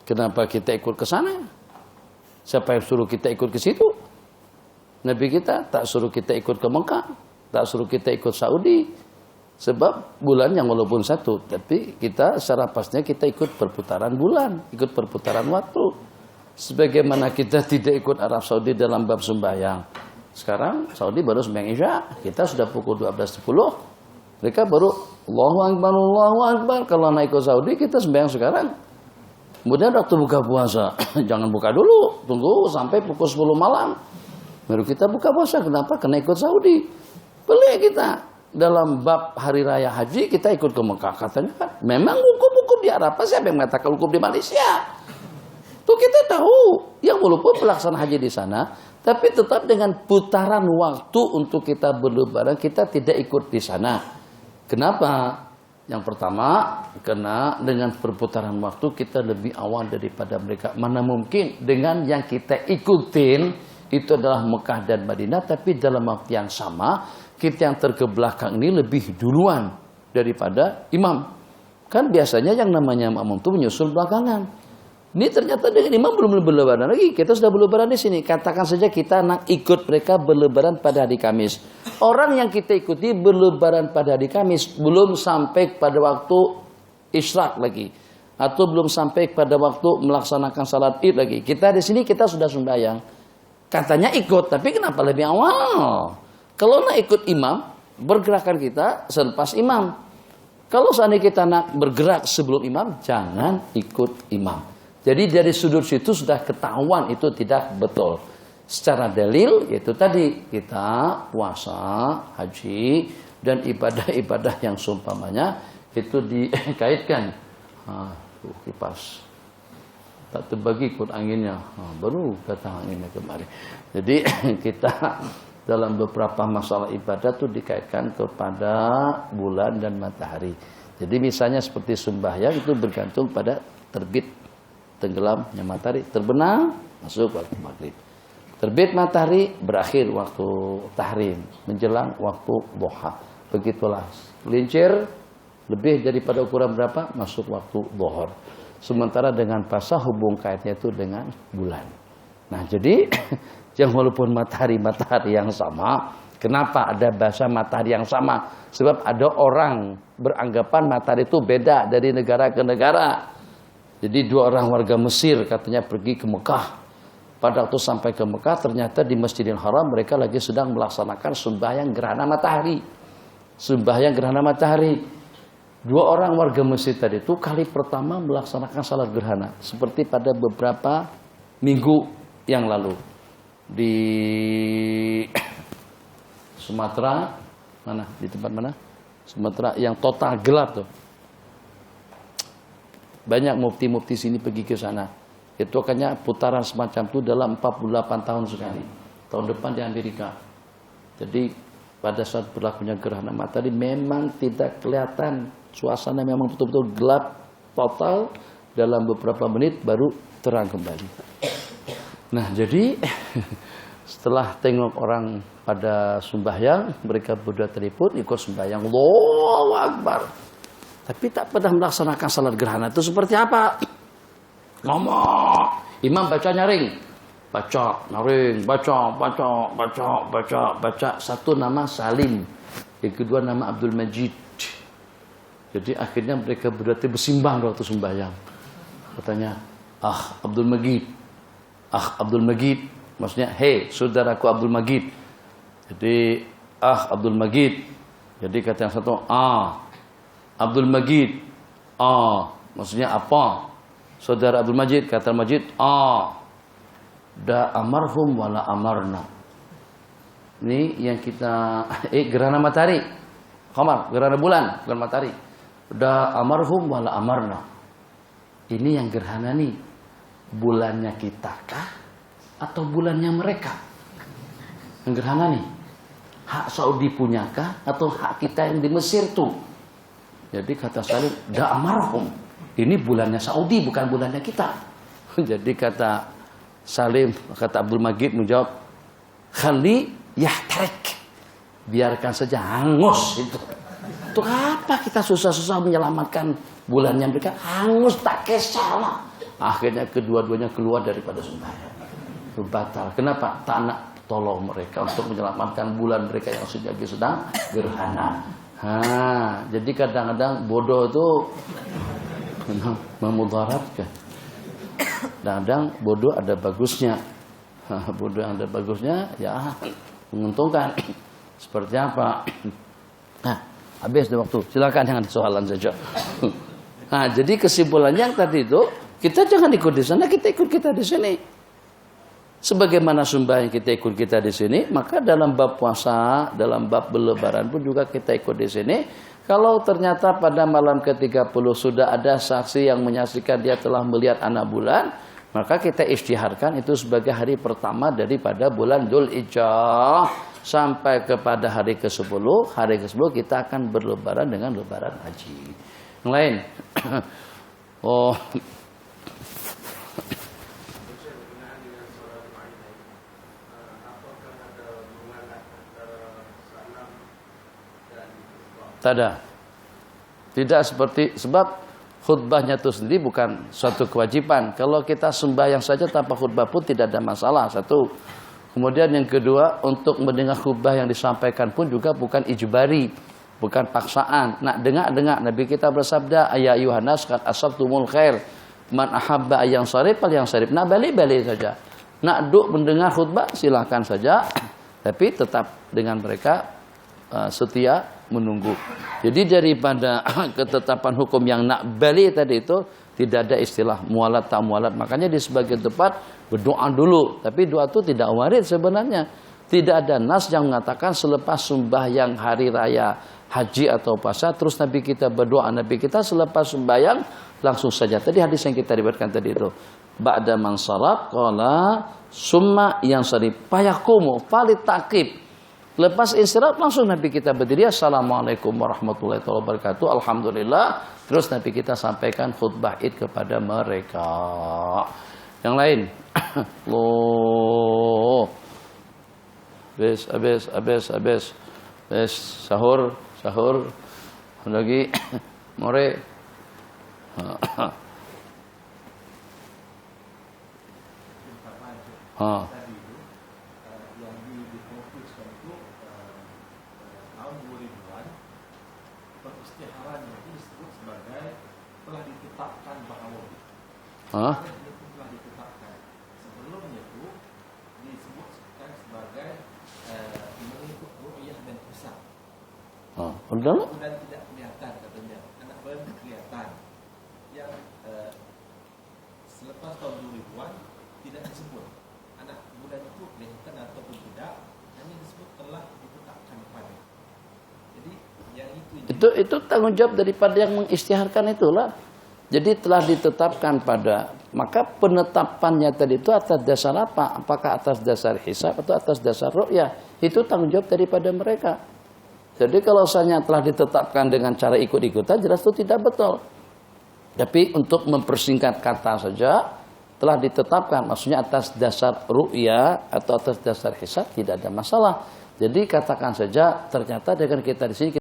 Kenapa kita ikut ke sana? Siapa yang suruh kita ikut ke situ? Nabi kita tak suruh kita ikut ke Mekah, tak suruh kita ikut Saudi. Sebab bulan yang walaupun satu, tapi kita secara pastinya kita ikut perputaran bulan, ikut perputaran waktu. Sebagaimana kita tidak ikut Arab Saudi dalam bab sembahyang. Sekarang Saudi baru sembahyang Isya, kita sudah pukul 12.10. Mereka baru Allahu Akbar, Allahu Akbar. Kalau naik ke Saudi kita sembahyang sekarang. Kemudian waktu buka puasa, jangan buka dulu, tunggu sampai pukul 10 malam. Baru kita buka puasa. Kenapa? Karena ikut Saudi. Pelik kita. Dalam bab hari raya haji kita ikut ke Mekah. Katanya kan, memang hukum-hukum di Arafah. Siapa yang mengatakan hukum di Malaysia? Tuh kita tahu. Yang walaupun pelaksanaan haji di sana, tapi tetap dengan putaran waktu untuk kita berlebaran, kita tidak ikut di sana. Kenapa? Yang pertama, karena dengan perputaran waktu kita lebih awal daripada mereka. Mana mungkin dengan yang kita ikutin itu adalah Mekah dan Madinah, tapi dalam waktu yang sama kita yang terkebelakang ini lebih duluan daripada imam. Kan biasanya yang namanya imam itu menyusul belakangan. Ini ternyata dengan imam belum berlebaran lagi. Kita sudah berlebaran di sini. Katakan saja kita nak ikut mereka berlebaran pada hari Kamis. Orang yang kita ikuti berlebaran pada hari Kamis belum sampai pada waktu isyraq lagi, atau belum sampai pada waktu melaksanakan salat Id lagi. Kita di sini kita sudah sembahyang. Katanya ikut, tapi kenapa lebih awal? Kalau nak ikut imam, bergerakkan kita selepas imam. Kalau seandainya kita nak bergerak sebelum imam, jangan ikut imam. Jadi dari sudut situ sudah ketahuan itu tidak betul. Secara dalil yaitu tadi kita puasa, haji dan ibadah-ibadah yang seumpamanya itu dikaitkan. Kipas tak terbagi ikut anginnya. Baru datang anginnya kemarin. Jadi kita dalam beberapa masalah ibadah itu dikaitkan kepada bulan dan matahari. Jadi misalnya seperti sembahyang itu bergantung pada terbit tenggelamnya matahari, terbenam masuk waktu maghrib, terbit matahari berakhir waktu tahrim, menjelang waktu duha. Begitulah lincir lebih daripada ukuran berapa masuk waktu zuhur. Sementara dengan pasah hubung kaitnya itu dengan bulan. Nah jadi yang walaupun matahari yang sama, kenapa ada bahasa matahari yang sama? Sebab ada orang beranggapan matahari itu beda dari negara ke negara. Jadi dua orang warga Mesir katanya pergi ke Mekah. Pada waktu sampai ke Mekah ternyata di Masjidil Haram mereka lagi sedang melaksanakan sembahyang gerhana matahari. Sembahyang gerhana matahari. Dua orang warga Mesir tadi itu kali pertama melaksanakan salat gerhana. Seperti pada beberapa minggu yang lalu. Di Sumatera, mana? Di tempat mana? Sumatera yang total gelap tuh. Banyak mufti-mufti sini pergi ke sana. Itu akannya putaran semacam itu dalam 48 tahun sekali. Tahun depan di Amerika. Jadi pada saat berlakunya gerhana matahari memang tidak kelihatan. Suasana memang betul-betul gelap total. Dalam beberapa menit baru terang kembali. Nah jadi setelah tengok orang pada sembahyang, mereka berdua terliput ikut sembahyang. Allahu Akbar. Tapi tak pernah melaksanakan salat gerhana itu seperti apa? Ngomong. Imam baca nyaring. Baca, nyaring, baca. Satu nama Salim. Yang kedua nama Abdul Majid. Jadi akhirnya mereka berdua bersimbang waktu sembahyang. Katanya, Abdul Majid. Maksudnya, hei saudaraku Abdul Majid. Jadi, Abdul Majid. Jadi kata yang satu, Abdul Majid, maksudnya apa? Saudara Abdul Majid, kata Majid, da amarhum wala amarna. Ini yang kita, gerhana matahari, Qamar, gerhana bulan, bukan matahari. Da amarhum wala amarna. Ini yang gerhana nih, bulannya kita kah? Atau bulannya mereka? Yang gerhana nih, hak Saudi punyakah? Atau hak kita yang di Mesir tuh? Jadi kata Salim, da amarhum. Ini bulannya Saudi, bukan bulannya kita. Jadi kata Salim, kata Abdul Majid menjawab, khali yahtarik. Biarkan saja hangus itu. Untuk apa kita susah-susah menyelamatkan bulannya mereka? Hangus tak kesal. Akhirnya kedua-duanya keluar daripada sembahyang. Batal. Kenapa? Tak nak tolong mereka untuk menyelamatkan bulan mereka yang sedang gerhana. Jadi kadang-kadang bodoh itu memudaratkan. Kadang bodoh ada bagusnya. Bodoh yang ada bagusnya ya menguntungkan. Seperti apa? Habis waktu. Silakan yang ada soalan saja. Jadi kesimpulannya yang tadi itu, kita jangan ikut di sana, kita ikut kita di sini. Sebagaimana sembahyang kita ikut kita di sini, maka dalam bab puasa, dalam bab berlebaran pun juga kita ikut di sini. Kalau ternyata pada malam ke-30 sudah ada saksi yang menyaksikan dia telah melihat anak bulan, maka kita isytiharkan itu sebagai hari pertama daripada bulan Dzulhijjah sampai kepada hari ke-10. Hari ke-10 kita akan berlebaran dengan lebaran haji. Yang lain. Tidak seperti, sebab khutbahnya itu sendiri bukan suatu kewajiban. Kalau kita sembahyang saja tanpa khutbah pun tidak ada masalah. Satu. Kemudian yang kedua, untuk mendengar khutbah yang disampaikan pun juga bukan ijbari, bukan paksaan. Nak dengar Nabi kita bersabda, ya ayuhan nas qad asabtumul khair, man ahabba ayang sarif fal yang sarif. Nak balik saja. Nak duduk mendengar khutbah silahkan saja, tapi tetap dengan mereka setia menunggu. Jadi daripada ketetapan hukum yang nak balik tadi itu tidak ada istilah mualat tak mualat. Makanya di sebagian tempat berdoa dulu, tapi doa itu tidak warid sebenarnya. Tidak ada nas yang mengatakan selepas sembahyang hari raya haji atau puasa terus Nabi kita berdoa. Nabi kita selepas sembahyang langsung saja. Tadi hadis yang kita riwayatkan tadi itu, ba'da man salat qala summa yang sarif fayaqumu falitakib. Lepas istirahat langsung Nabi kita berdiri, assalamualaikum warahmatullahi wabarakatuh, alhamdulillah. Terus Nabi kita sampaikan khutbah id kepada mereka. Yang lain, loh, habis, sahur, lagi, more. Telah ditetapkan. Sebelumnya itu disebutkan sebagai mengikut ru'yah dan hisab. Dan tidak kelihatan katanya. Anak bulan kelihatan. Yang selepas tahun 2000-an tidak disebut. Anak bulan itu kelihatan ataupun tidak, hanya disebut telah ditetapkan pada. Jadi yang itu tanggung jawab daripada yang mengisytiharkan itulah. Jadi telah ditetapkan pada, maka penetapannya tadi itu atas dasar apa? Apakah atas dasar hisab atau atas dasar ru'yah? Itu tanggung jawab daripada mereka. Jadi kalau misalnya telah ditetapkan dengan cara ikut-ikutan, jelas itu tidak betul. Tapi untuk mempersingkat kata saja, telah ditetapkan, maksudnya atas dasar ru'yah atau atas dasar hisab tidak ada masalah. Jadi katakan saja ternyata dengan kita di sini